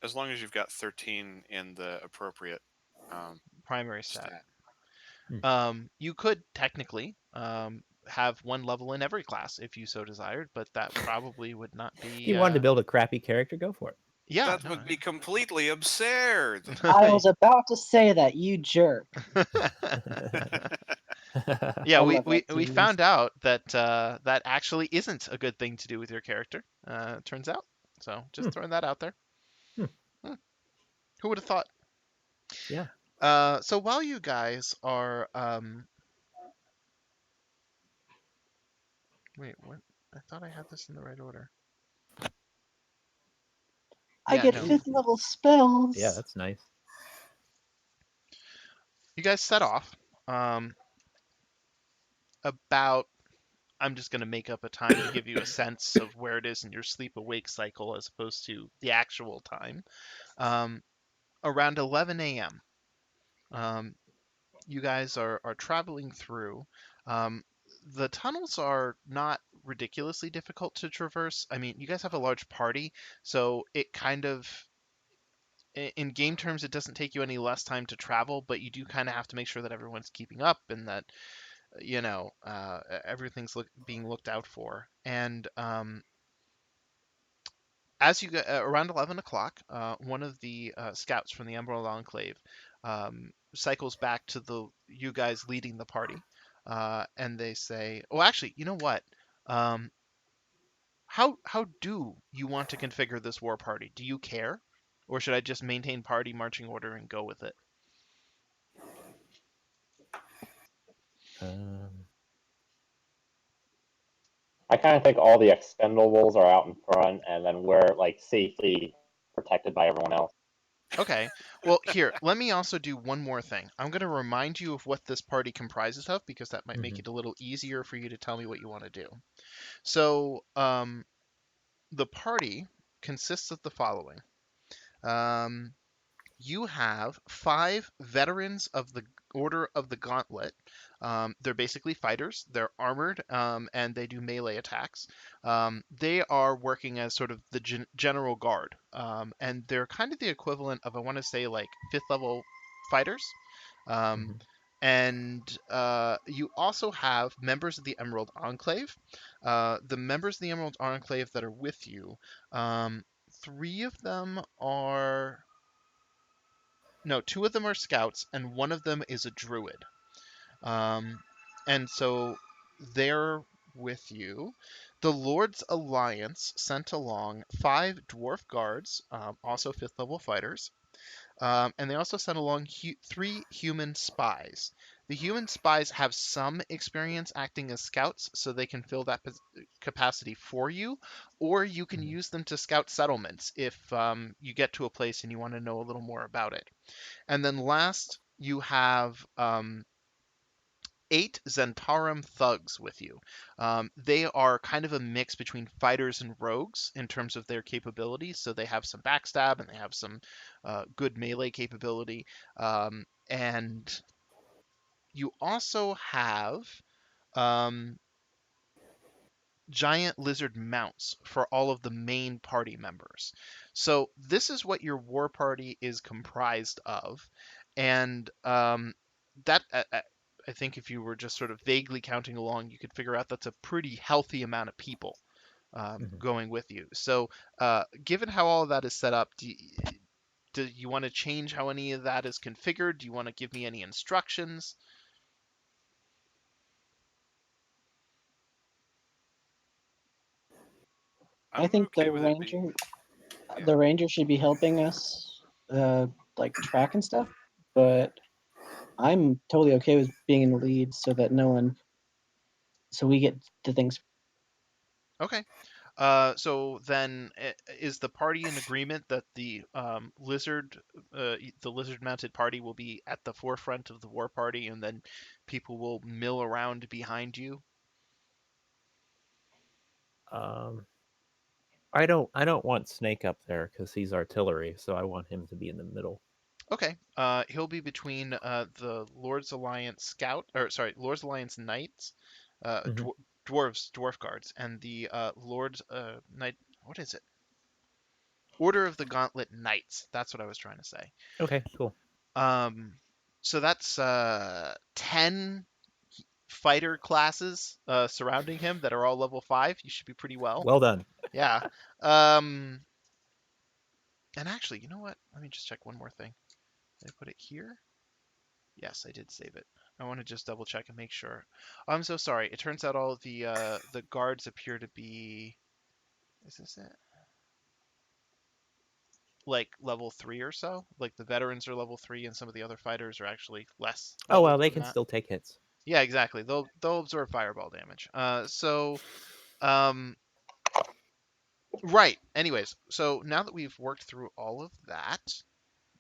as long as you've got 13 in the appropriate primary stat. stat. You could technically have one level in every class if you so desired, but that probably would not If be. you wanted to build a crappy character, go for it. Yeah, That no. would be completely absurd. I was about to say that, you jerk. Yeah, I we, love we, that we tease. found out that that actually isn't a good thing to do with your character. Turns out. So just throwing that out there. Hmm. Who would have thought? Yeah. So while you guys are wait, what? I thought I had this in the right order. I Yeah, get no. 5th level spells. Yeah, that's nice. You guys set off. About I'm just gonna make up a time to give you a sense of where it is in your sleep awake cycle as opposed to the actual time. Around 11 a.m. You guys are traveling through. Um, the tunnels are not ridiculously difficult to traverse. I mean, you guys have a large party, so it kind of, in game terms, it doesn't take you any less time to travel, but you do kind of have to make sure that everyone's keeping up and that, everything's being looked out for. And as you get around 11 o'clock, one of the scouts from the Emerald Enclave cycles back to you guys leading the party, and they say, "Oh, actually, you know what? Um, how do you want to configure this war party? Do you care, or should I just maintain party marching order and go with it?" Um, I kind of think all the expendables are out in front, and then we're like safely protected by everyone else. Okay. Well, here, let me also do one more thing. I'm going to remind you of what this party comprises of because that might make mhm. it a little easier for you to tell me what you want to do. So, the party consists of the following. Um, you have 5 veterans of the Order of the Gauntlet. They're basically fighters. They're armored, and they do melee attacks. They are working as sort of the general guard, and they're kind of the equivalent of, I want to say, like 5th level fighters. Um, Mhm. and you also have members of the Emerald Enclave. The members of the Emerald Enclave that are with you, 3 of them are no, 2 of them are scouts, and one of them is a druid. Um, and so they're with you. The Lord's Alliance sent along 5 dwarf guards, also 5th level fighters. And they also sent along 3 human spies. The human spies have some experience acting as scouts, so they can fill that capacity for you, or you can Mhm. use them to scout settlements if you get to a place and you want to know a little more about it. And then last, you have 8 Santarem Thugs with you. They are kind of a mix between fighters and rogues in terms of their capabilities. So they have some backstab and they have some good melee capability. And you also have um, giant lizard mounts for all of the main party members. So this is what your war party is comprised of, and that I think if you were just sort of vaguely counting along, you could figure out that's a pretty healthy amount of people Mhm. going with you. So given how all of that is set up, do you want to change how any of that is configured? Do you want to give me any instructions? I I'm think okay with it being. Yeah. the ranger should be helping us, like track and stuff. But I'm totally okay with being in the lead, so that so we get to things. Okay. So then, is the party in agreement that the lizard-mounted party will be at the forefront of the war party, and then people will mill around behind you? Um, I don't want Snake up there because he's artillery, so I want him to be in the middle. Okay. He'll be between the Lord's Alliance Lord's Alliance Knights, Mhm. dwarf guards, and the Lord's Knight. What is it? Order of the Gauntlet Knights. That's what I was trying to say. Okay, cool. So that's 10 fighter classes surrounding him that are all level 5. You should be pretty well. Well done. Yeah. And actually, you know what? Let me just check one more thing. Did I put it here? Yes, I did save it. I want to just double check and make sure. I'm so sorry. It turns out all the guards appear to be. Is this it? Like level 3 or so. Like the veterans are level 3, and some of the other fighters are actually less Oh well, leveled they than can that. still take hits. Yeah, exactly. They'll absorb fireball damage. Um, right. Anyways, so now that we've worked through all of that,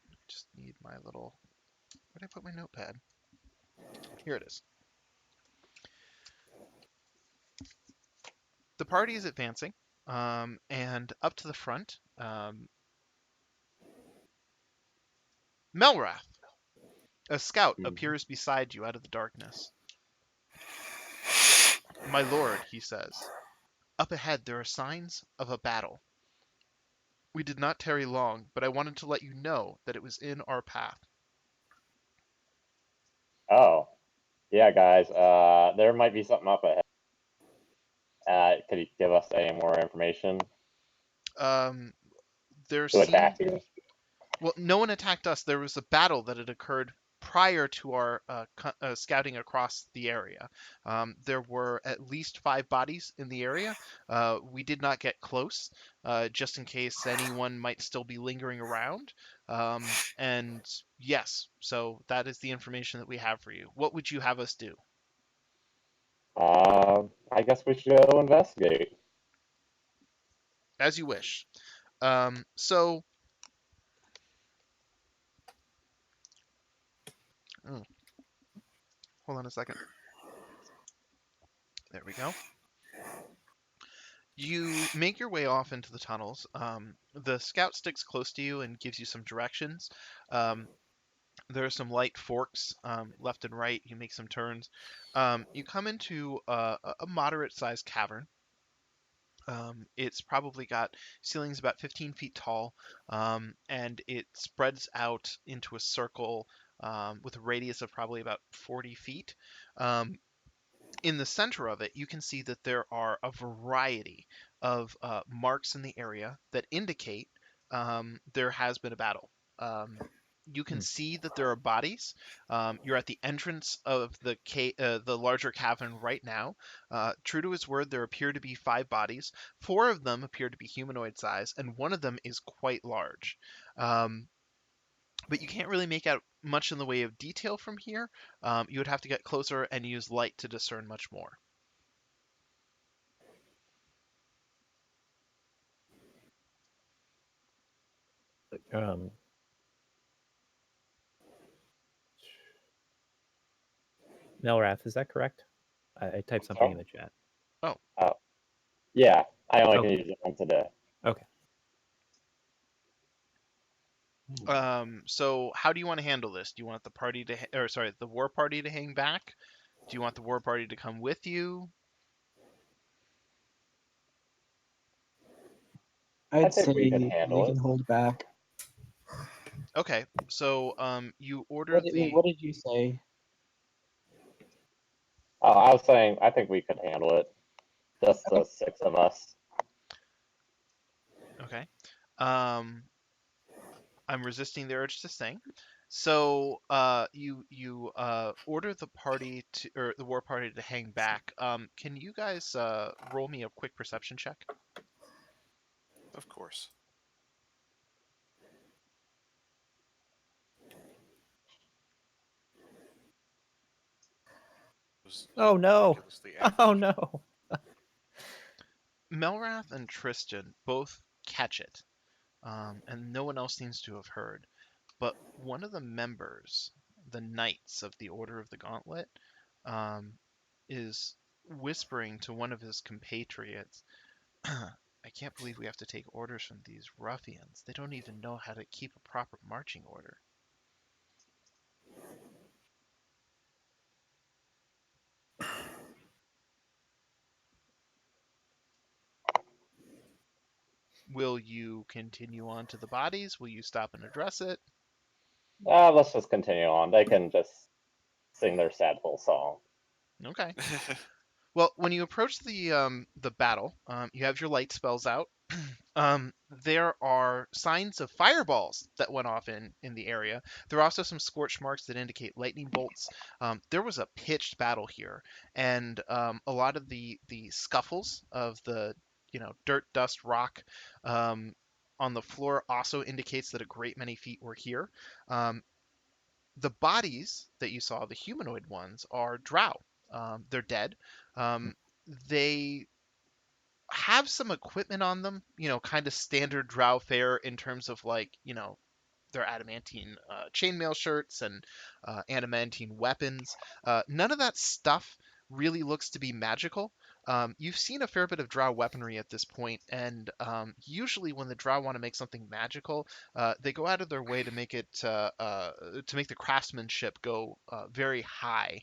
I just need my little. Where did I put my notepad? Here it is. The party is advancing, and up to the front, Melrath, a scout, appears beside you out of the darkness. My lord, he says, up ahead there are signs of a battle. We did not tarry long, but I wanted to let you know that it was in our path. Oh, yeah, guys. There might be something up ahead. Could you give us any more information Um, there to seemed attack you? Well, no one attacked us. There was a battle that had occurred prior to our scouting across the area. There were at least 5 bodies in the area. We did not get close, just in case anyone might still be lingering around. And yes, so that is the information that we have for you. What would you have us do? I guess we should go investigate. As you wish. So, oh, hold on a second. There we go. You make your way off into the tunnels. The scout sticks close to you and gives you some directions. Um, there are some light forks left and right. You make some turns. You come into a moderate-sized cavern. It's probably got ceilings about 15 feet tall, and it spreads out into a circle with a radius of probably about 40 feet. Um, in the center of it, you can see that there are a variety of marks in the area that indicate there has been a battle. You can Hmm. see that there are bodies. You're at the entrance of the larger cavern right now. True to his word, there appear to be 5 bodies. 4 of them appear to be humanoid size, and one of them is quite large. Um, but you can't really make out much in the way of detail from here. You would have to get closer and use light to discern much more. Um, Melrath, is that correct? I typed something in So, the chat. Oh, yeah, I only can Okay. use it once a day. Okay. so how do you want to handle this? Do you want the party to, or sorry, the war party to hang back? Do you want the war party to come with you? I I'd think we could say we handle can it. hold back. Okay, so you order What did you say? I was saying, I think we could handle it. Just the 6 of us. okay. Um, I'm resisting the urge to sing. So you order the party to or the war party to hang back. Can you guys roll me a quick perception check? Of course. It was Oh no! ridiculously Oh average. no! Melrath and Tristan both catch it, and no one else seems to have heard. But one of the members, the Knights of the Order of the Gauntlet, um, is whispering to one of his compatriots, I can't believe we have to take orders from these ruffians. They don't even know how to keep a proper marching order. Will you continue on to the bodies? Will you stop and address it? Let's just continue on. They can just sing their sad little song. Okay. Well, when you approach the battle, you have your light spells out. There are signs of fireballs that went off in the area. There are also some scorch marks that indicate lightning bolts. There was a pitched battle here, and a lot of the scuffles of the dirt, dust, rock on the floor also indicates that a great many feet were here. The bodies that you saw, the humanoid ones, are drow. They're dead. Um, they have some equipment on them, kind of standard drow fare in terms of like, their adamantine chainmail shirts and adamantine weapons. None of that stuff really looks to be magical. You've seen a fair bit of drow weaponry at this point, and usually when the drow want to make something magical, they go out of their way to make it to make the craftsmanship go very high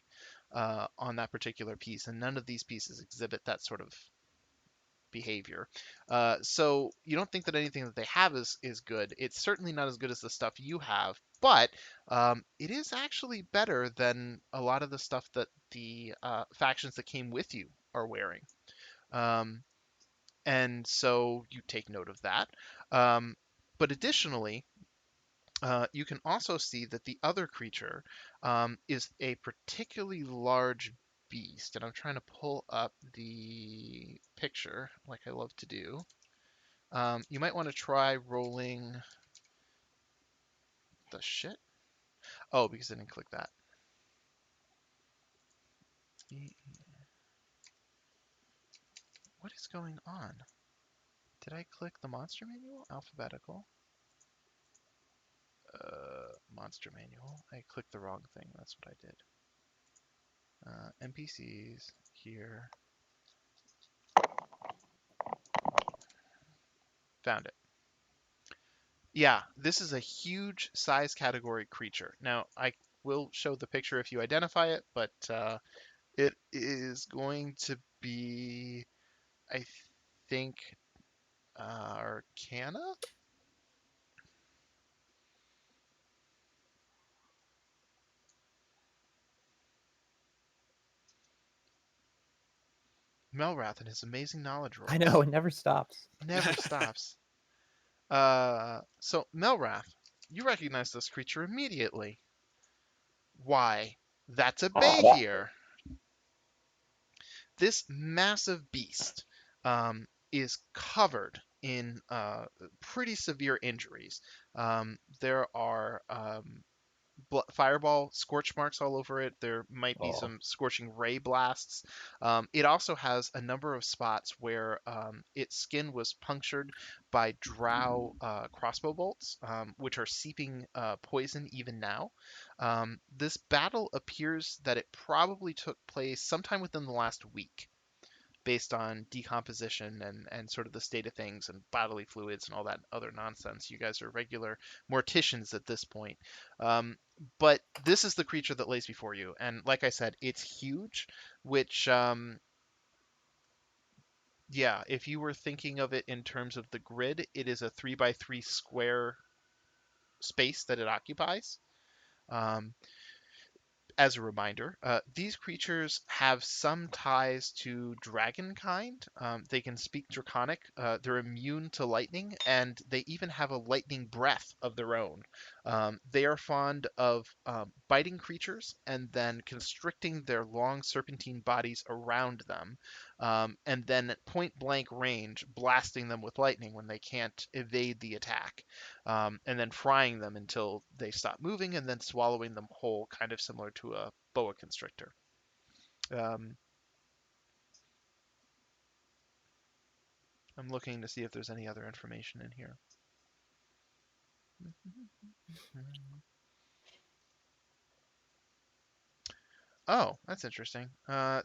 on that particular piece, and none of these pieces exhibit that sort of behavior. So you don't think that anything that they have is good. It's certainly not as good as the stuff you have, but it is actually better than a lot of the stuff that the factions that came with you are wearing. Um, and so you take note of that. But additionally, you can also see that the other creature is a particularly large beast. And I'm trying to pull up the picture like I love to do. You might want to try rolling the shit. Oh, because I didn't click that. What is going on? Did I click the monster manual? Alphabetical. Monster manual. I clicked the wrong thing. That's what I did. NPCs here. Found it. Yeah, this is a huge size category creature. Now, I will show the picture if you identify it, but it is going to be, I think, Arcana? Melrath and his amazing knowledge rolls. I know, it never stops. Never stops. So Melrath, you recognize this creature immediately. Why? That's a That Behir. This massive beast is covered in pretty severe injuries. There are fireball scorch marks all over it. There might be Oh. some scorching ray blasts. It also has a number of spots where its skin was punctured by drow crossbow bolts, which are seeping poison even now. This battle appears that it probably took place sometime within the last week, based on decomposition and sort of the state of things and bodily fluids and all that other nonsense. You guys are regular morticians at this point. But this is the creature that lays before you. And like I said, it's huge, which, yeah, if you were thinking of it in terms of the grid, it is a 3x3 square space that it occupies. Um, as a reminder, these creatures have some ties to dragonkind. They can speak Draconic. They're immune to lightning, and they even have a lightning breath of their own. They are fond of biting creatures and then constricting their long serpentine bodies around them, and then at point blank range, blasting them with lightning when they can't evade the attack, and then frying them until they stop moving, and then swallowing them whole, kind of similar to a boa constrictor. Um, I'm looking to see if there's any other information in here. Oh, that's interesting.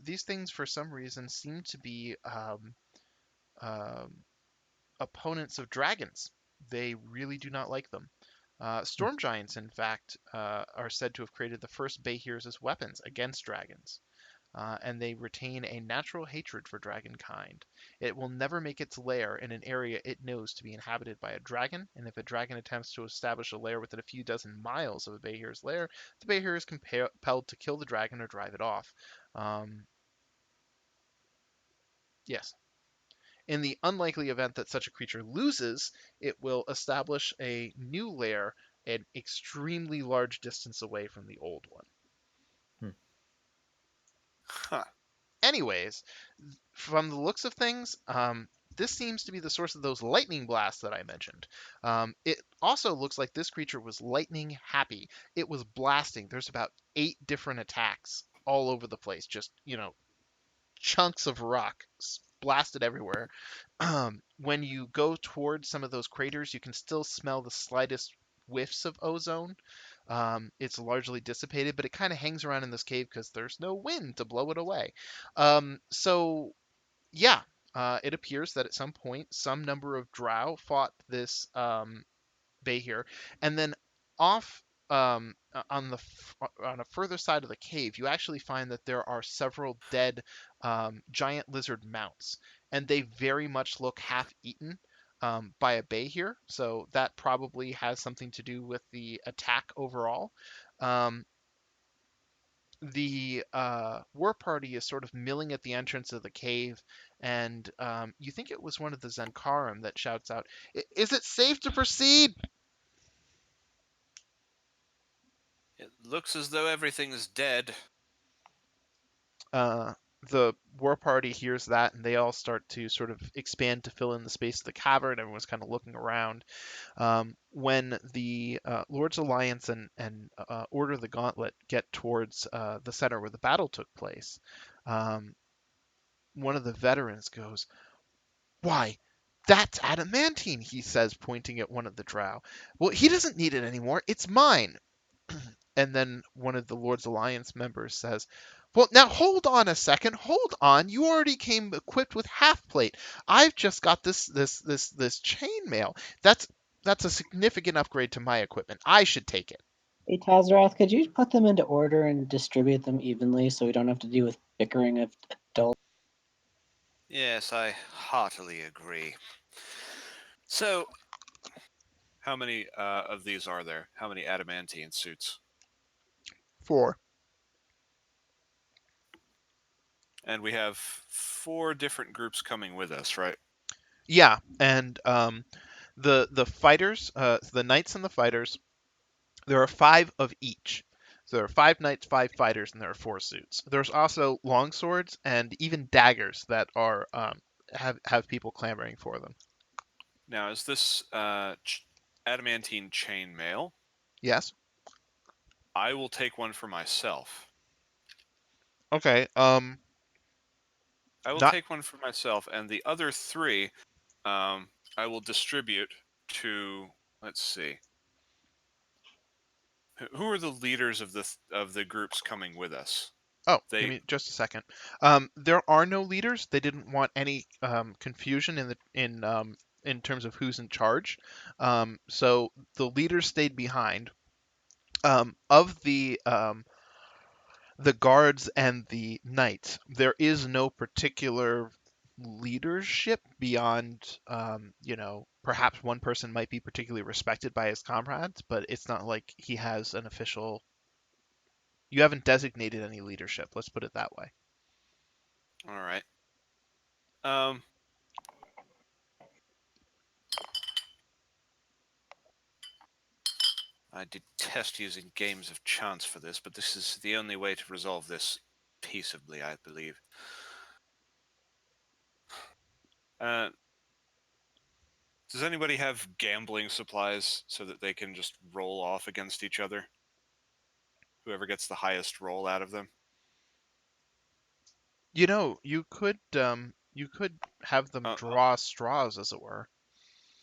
These things, for some reason, seem to be um, opponents of dragons. They really do not like them. Storm giants, in fact, are said to have created the first Behirs as weapons against dragons. And they retain a natural hatred for dragonkind. It will never make its lair in an area it knows to be inhabited by a dragon, and if a dragon attempts to establish a lair within a few dozen miles of a Behir's lair, the Behir is compelled to kill the dragon or drive it off. Yes. In the unlikely event that such a creature loses, it will establish a new lair an extremely large distance away from the old one. Huh. Anyways, from the looks of things, this seems to be the source of those lightning blasts that I mentioned. It also looks like this creature was lightning happy. It was blasting. There's about 8 different attacks all over the place. Just, chunks of rock blasted everywhere. When you go towards some of those craters, you can still smell the slightest whiffs of ozone. It's largely dissipated, but it kind of hangs around in this cave because there's no wind to blow it away. So, yeah, it appears that at some point, some number of drow fought this Behir, and then off on a further side of the cave, you actually find that there are several dead giant lizard mounts, and they very much look half-eaten by a Behir, so that probably has something to do with the attack overall. Um, the war party is sort of milling at the entrance of the cave, and you think it was one of the Santarem that shouts out, "Is it safe to proceed?" It looks as though everything is dead. Uh, the war party hears that, and they all start to sort of expand to fill in the space of the cavern. Everyone's kind of looking around. When the Lord's Alliance and Order of the Gauntlet get towards the center where the battle took place, one of the veterans goes, "Why, that's adamantine," he says, pointing at one of the drow. "Well, he doesn't need it anymore. It's mine." And then one of the Lord's Alliance members says, "Well, now hold on a second. Hold on. You already came equipped with half plate. I've just got this chainmail. That's a significant upgrade to my equipment. I should take it." Hey, Tazarath, could you put them into order and distribute them evenly so we don't have to deal with bickering of adults? Yes, I heartily agree. So, how many of these are there? How many adamantine suits? 4. And we have 4 different groups coming with us, right? Yeah, and the fighters, the knights and the fighters, there are 5 of each. So there are 5 knights, 5 fighters, and there are 4 suits. There's also long swords and even daggers that are have people clamoring for them. Now, is this adamantine chainmail? Yes. I will take one for myself. Okay. I will Not take one for myself, and the other 3, I will distribute to. Let's see. Who are the leaders of the groups coming with us? Oh, They give me just a second. There are no leaders. They didn't want any confusion in terms of who's in charge. So the leaders stayed behind. Of the guards and the knights, there is no particular leadership beyond, perhaps one person might be particularly respected by his comrades, but it's not like he has an official. You haven't designated any leadership. Let's put it that way. all right. Um, I detest using games of chance for this, but this is the only way to resolve this peaceably, I believe. Uh, does anybody have gambling supplies so that they can just roll off against each other? Whoever gets the highest roll out of them? You could have them draw straws, as it were.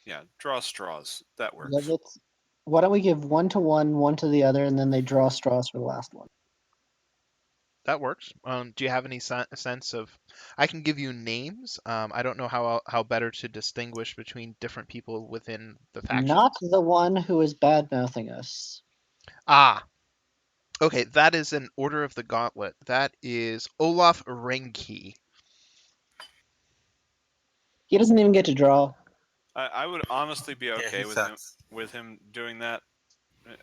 Yeah, draw straws. That Yeah, works. why don't we give one to one, one to the other, and then they draw straws for the last one? that works. Do you have any sense of? I can give you names. I don't know how better to distinguish between different people within the faction. Not the one who is bad mouthing us. Ah, okay. That is an Order of the Gauntlet. That is Olaf Renki. He doesn't even get to draw. I would honestly be Yeah, okay he sucks. with him doing that.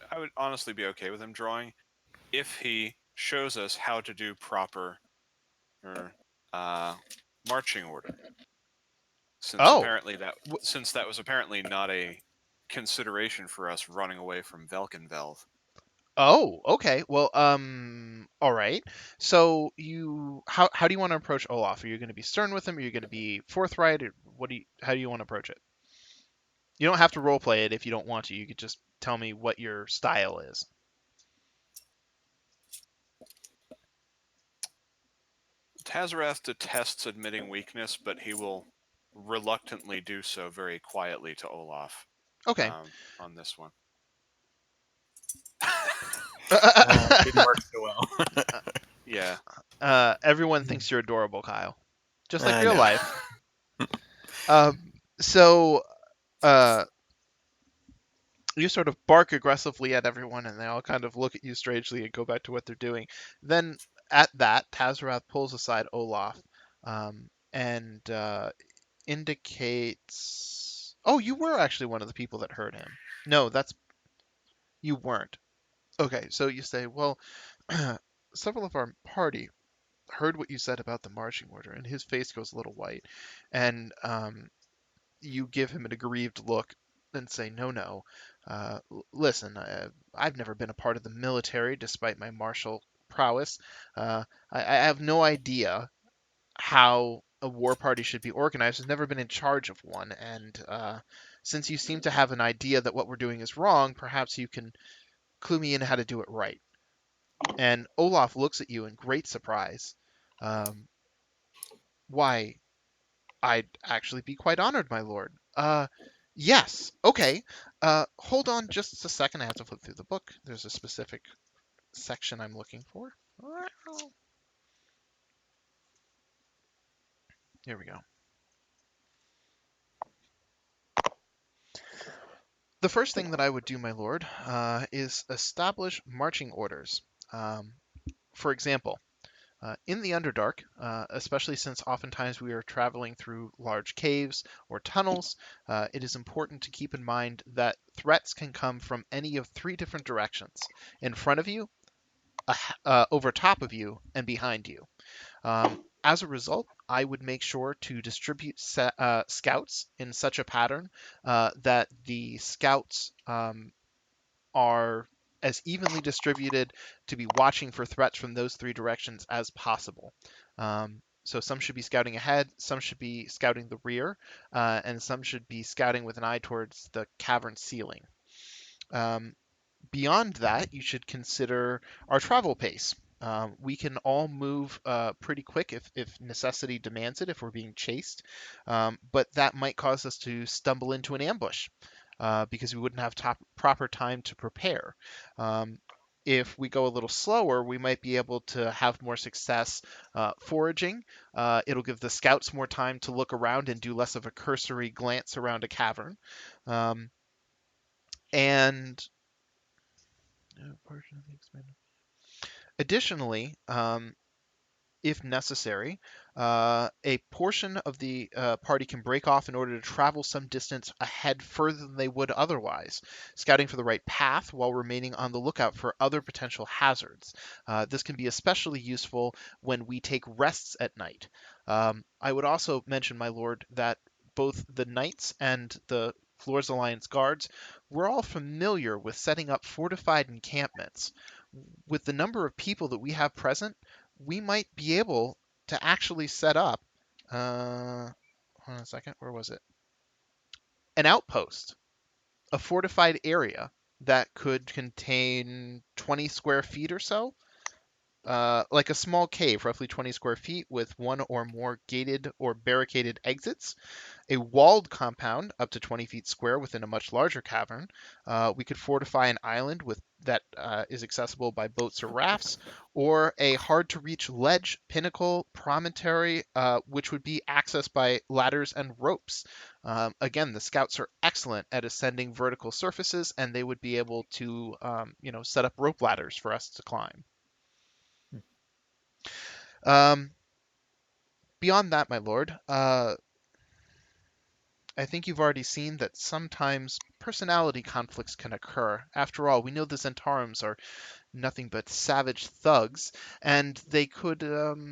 I would honestly be okay with him drawing if he shows us how to do proper uh, marching order. Since Oh, apparently that was apparently not a consideration for us running away from Velkenvelv. oh, okay. Well, all right. So how do you want to approach Olaf? Are you going to be stern with him? Are you going to be forthright? Or how do you want to approach it? You don't have to role play it if you don't want to. You could just tell me what your style is. Tazarath detests admitting weakness, but he will reluctantly do so very quietly to Olaf Okay. on this one. Didn't work so well. Yeah. Everyone thinks you're adorable, Kyle. Just like I real know. life. So, uh, you sort of bark aggressively at everyone, and they all kind of look at you strangely and go back to what they're doing. Then, at that, Tazarath pulls aside Olaf, and indicates. Oh, you were actually one of the people that heard him. No, you weren't. Okay, so you say, well, several of our party heard what you said about the marching order, and his face goes a little white, and you give him an aggrieved look and say, no, no. Listen, I've never been a part of the military despite my martial prowess. I have no idea how a war party should be organized. I've never been in charge of one, and since you seem to have an idea that what we're doing is wrong, perhaps you can clue me in how to do it right. And Olaf looks at you in great surprise. Um, why, I'd actually be quite honored, my lord. Yes. Okay. Hold on just a second. I have to flip through the book. There's a specific section I'm looking for. Here we go. The first thing that I would do, my lord, is establish marching orders. For example, in the Underdark, especially since oftentimes we are traveling through large caves or tunnels, it is important to keep in mind that threats can come from any of three different directions: in front of you, over top of you, and behind you. As a result, I would make sure to distribute scouts in such a pattern that the scouts are as evenly distributed to be watching for threats from those three directions as possible. So some should be scouting ahead, some should be scouting the rear, and some should be scouting with an eye towards the cavern ceiling. Um, Beyond that, you should consider our travel pace. We can all move pretty quick if necessity demands it, if we're being chased, but that might cause us to stumble into an ambush because we wouldn't have proper time to prepare. If we go a little slower, we might be able to have more success foraging. It'll give the scouts more time to look around and do less of a cursory glance around a cavern. And portion of the expanded. Additionally, if necessary, a portion of the party can break off in order to travel some distance ahead further than they would otherwise, scouting for the right path while remaining on the lookout for other potential hazards. This can be especially useful when we take rests at night. I would also mention, my lord, that both the knights and the Floors Alliance guards were all familiar with setting up fortified encampments. With the number of people that we have present, we might be able to actually set up, hold on a second, where was it? An outpost, a fortified area that could contain 20 square feet or so. like a small cave, roughly 20 square feet, with one or more gated or barricaded exits. A walled compound up to 20 feet square within a much larger cavern. We could fortify an island that is accessible by boats or rafts, or a hard-to-reach ledge, pinnacle, promontory, which would be accessed by ladders and ropes. Again, the scouts are excellent at ascending vertical surfaces, and they would be able to, set up rope ladders for us to climb. Um, Beyond that, my lord, I think you've already seen that sometimes personality conflicts can occur. After all, we know the Santarums are nothing but savage thugs, and they could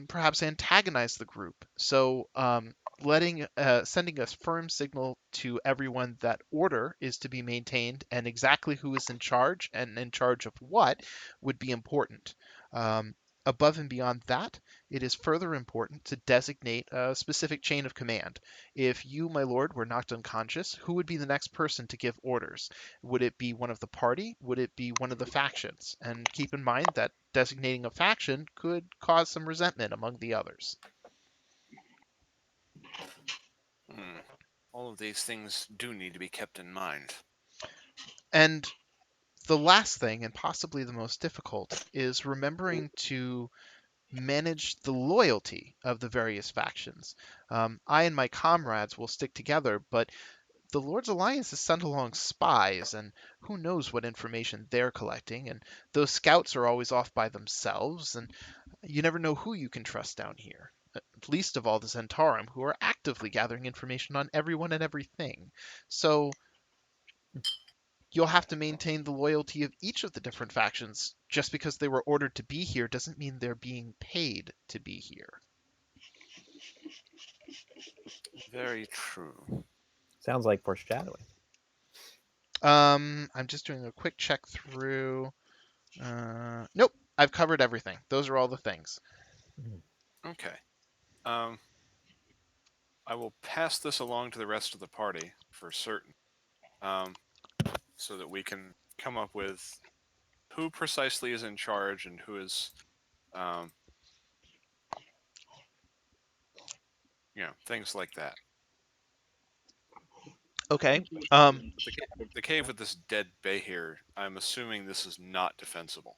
perhaps antagonize the group. So, sending a firm signal to everyone that order is to be maintained, and exactly who is in charge and in charge of what would be important. Um, Above and beyond that, it is further important to designate a specific chain of command. If you, my lord, were knocked unconscious, who would be the next person to give orders? Would it be one of the party? Would it be one of the factions? And keep in mind that designating a faction could cause some resentment among the others. All of these things do need to be kept in mind. And the last thing, and possibly the most difficult, is remembering to manage the loyalty of the various factions. I and my comrades will stick together, but the Lord's Alliance has sent along spies, and who knows what information they're collecting, and those scouts are always off by themselves, and you never know who you can trust down here. Least of all the Santarem, who are actively gathering information on everyone and everything. So you'll have to maintain the loyalty of each of the different factions. Just because they were ordered to be here doesn't mean they're being paid to be here. Very true. Sounds like foreshadowing. I'm just doing a quick check through. Nope, I've covered everything. Those are all the things. Okay. I will pass this along to the rest of the party for certain, so that we can come up with who precisely is in charge and who is, things like that. Okay. The cave with this dead bay here, I'm assuming this is not defensible.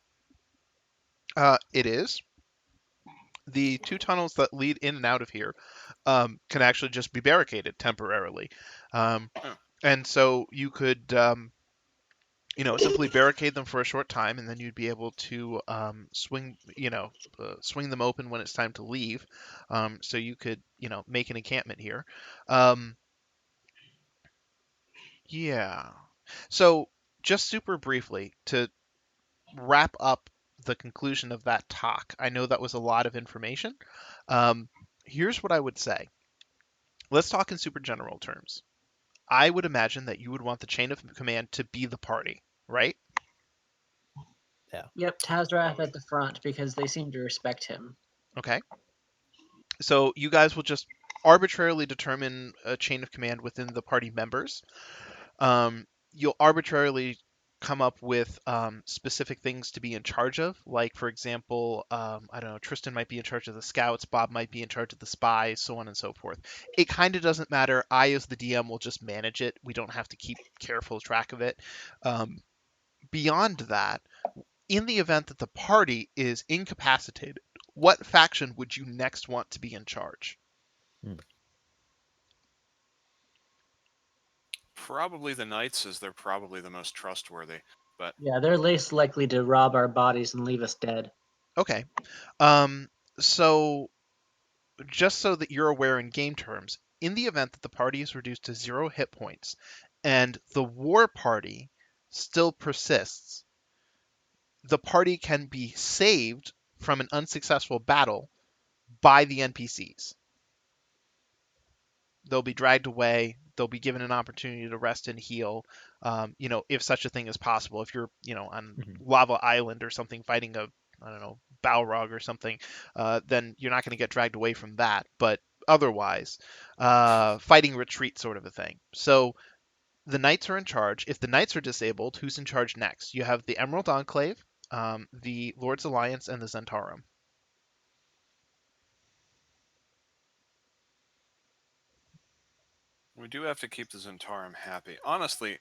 It is. The two tunnels that lead in and out of here can actually just be barricaded temporarily. And so you could, simply barricade them for a short time, and then you'd be able to swing them open when it's time to leave. So you could, make an encampment here. Yeah. So just super briefly to wrap up the conclusion of that talk. I know that was a lot of information. Here's what I would say. Let's talk in super general terms. I would imagine that you would want the chain of command to be the party, right? Yep, Tazrath at the front because they seem to respect him. Okay. So you guys will just arbitrarily determine a chain of command within the party members. You'll arbitrarily come up with specific things to be in charge of. Like, for example, I don't know, Tristan might be in charge of the scouts, Bob might be in charge of the spies, so on and so forth. It kind of doesn't matter. I, as the DM, will just manage it. We don't have to keep careful track of it. Beyond that, in the event that the party is incapacitated, what faction would you next want to be in charge? Probably the knights, as they're probably the most trustworthy. But Yeah, they're least likely to rob our bodies and leave us dead. Okay. So just so that you're aware in game terms, in the event that the party is reduced to 0 hit points and the war party still persists, the party can be saved from an unsuccessful battle by the NPCs. They'll be dragged away. They'll be given an opportunity to rest and heal, if such a thing is possible. If you're, on Lava Island or something fighting a, I don't know, Balrog or something, then you're not going to get dragged away from that. But otherwise, fighting retreat sort of a thing. So the knights are in charge. If the knights are disabled, who's in charge next? You have the Emerald Enclave, the Lord's Alliance and the Santarem. We do have to keep the Zentarum happy. Honestly,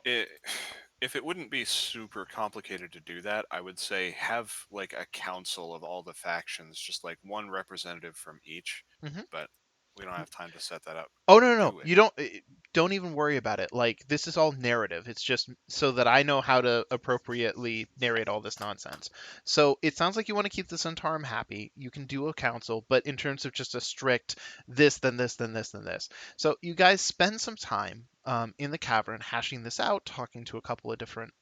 if it wouldn't be super complicated to do that, I would say have like a council of all the factions, just like one representative from each. Mhm. But we don't have time to set that up. Oh no, Do it. you don't even worry about it. Like, this is all narrative. It's just so that I know how to appropriately narrate all this nonsense. So it sounds like you want to keep the Santarem happy. You can do a council, but in terms of just a strict this, then this, then this, then this. So you guys spend some time in the cavern hashing this out, talking to a couple of different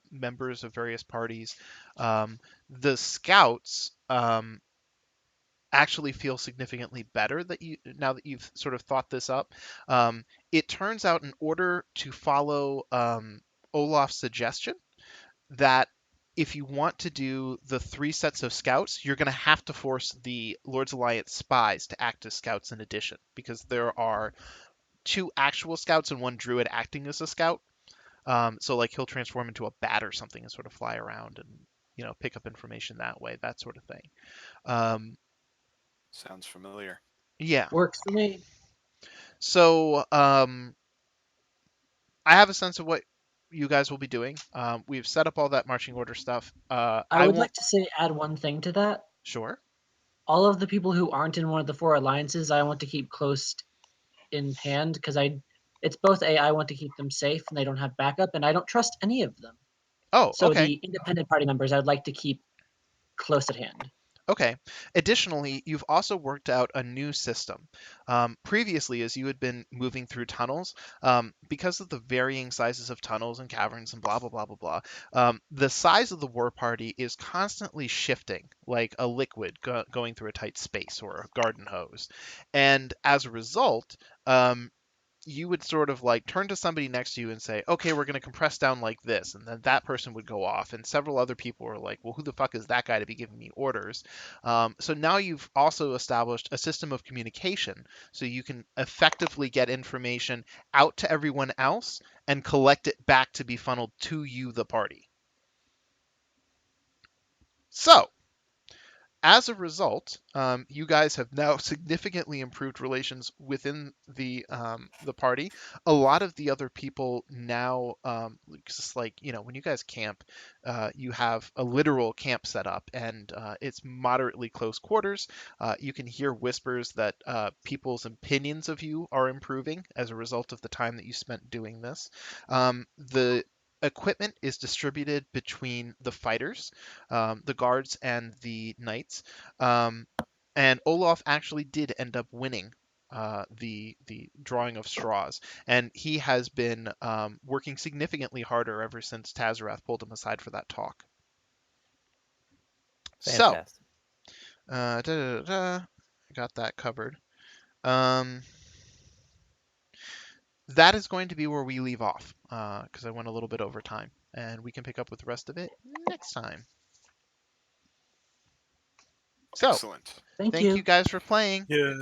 members of various parties. The scouts actually feel significantly better that you now that you've sort of thought this up. It turns out, in order to follow Olaf's suggestion, that if you want to do the 3 sets of scouts, you're going to have to force the Lord's Alliance spies to act as scouts in addition, because there are 2 actual scouts and 1 druid acting as a scout. So like he'll transform into a bat or something and sort of fly around and pick up information that way, that sort of thing. Sounds familiar. Yeah. Works for me. So I have a sense of what you guys will be doing. We've set up all that marching order stuff. I I would won't. like to say add one thing to that. Sure. All of the people who aren't in one of the 4 alliances, I want to keep close in hand because it's both I want to keep them safe and they don't have backup, and I don't trust any of them. Oh, So okay. the independent party members, I would like to keep close at hand. Okay. Additionally, you've also worked out a new system. Previously, as you had been moving through tunnels, because of the varying sizes of tunnels and caverns and blah, blah, blah, blah, blah, the size of the war party is constantly shifting, like a liquid going through a tight space or a garden hose. And as a result, you would sort of like turn to somebody next to you and say, okay, we're going to compress down like this. And then that person would go off. And several other people were like, well, who the fuck is that guy to be giving me orders? So now you've also established a system of communication so you can effectively get information out to everyone else and collect it back to be funneled to you, the party. So, as a result, you guys have now significantly improved relations within the party. A lot of the other people now, just like when you guys camp, you have a literal camp set up, and it's moderately close quarters. You can hear whispers that people's opinions of you are improving as a result of the time that you spent doing this. The equipment is distributed between the fighters, the guards, and the knights. And Olaf actually did end up winning the drawing of straws, and he has been working significantly harder ever since Tazarath pulled him aside for that talk. So, Fantastic. got that covered. That is going to be where we leave off, because I went a little bit over time, and we can pick up with the rest of it next time. So, Excellent. Thank thank you. you guys for playing. Yay.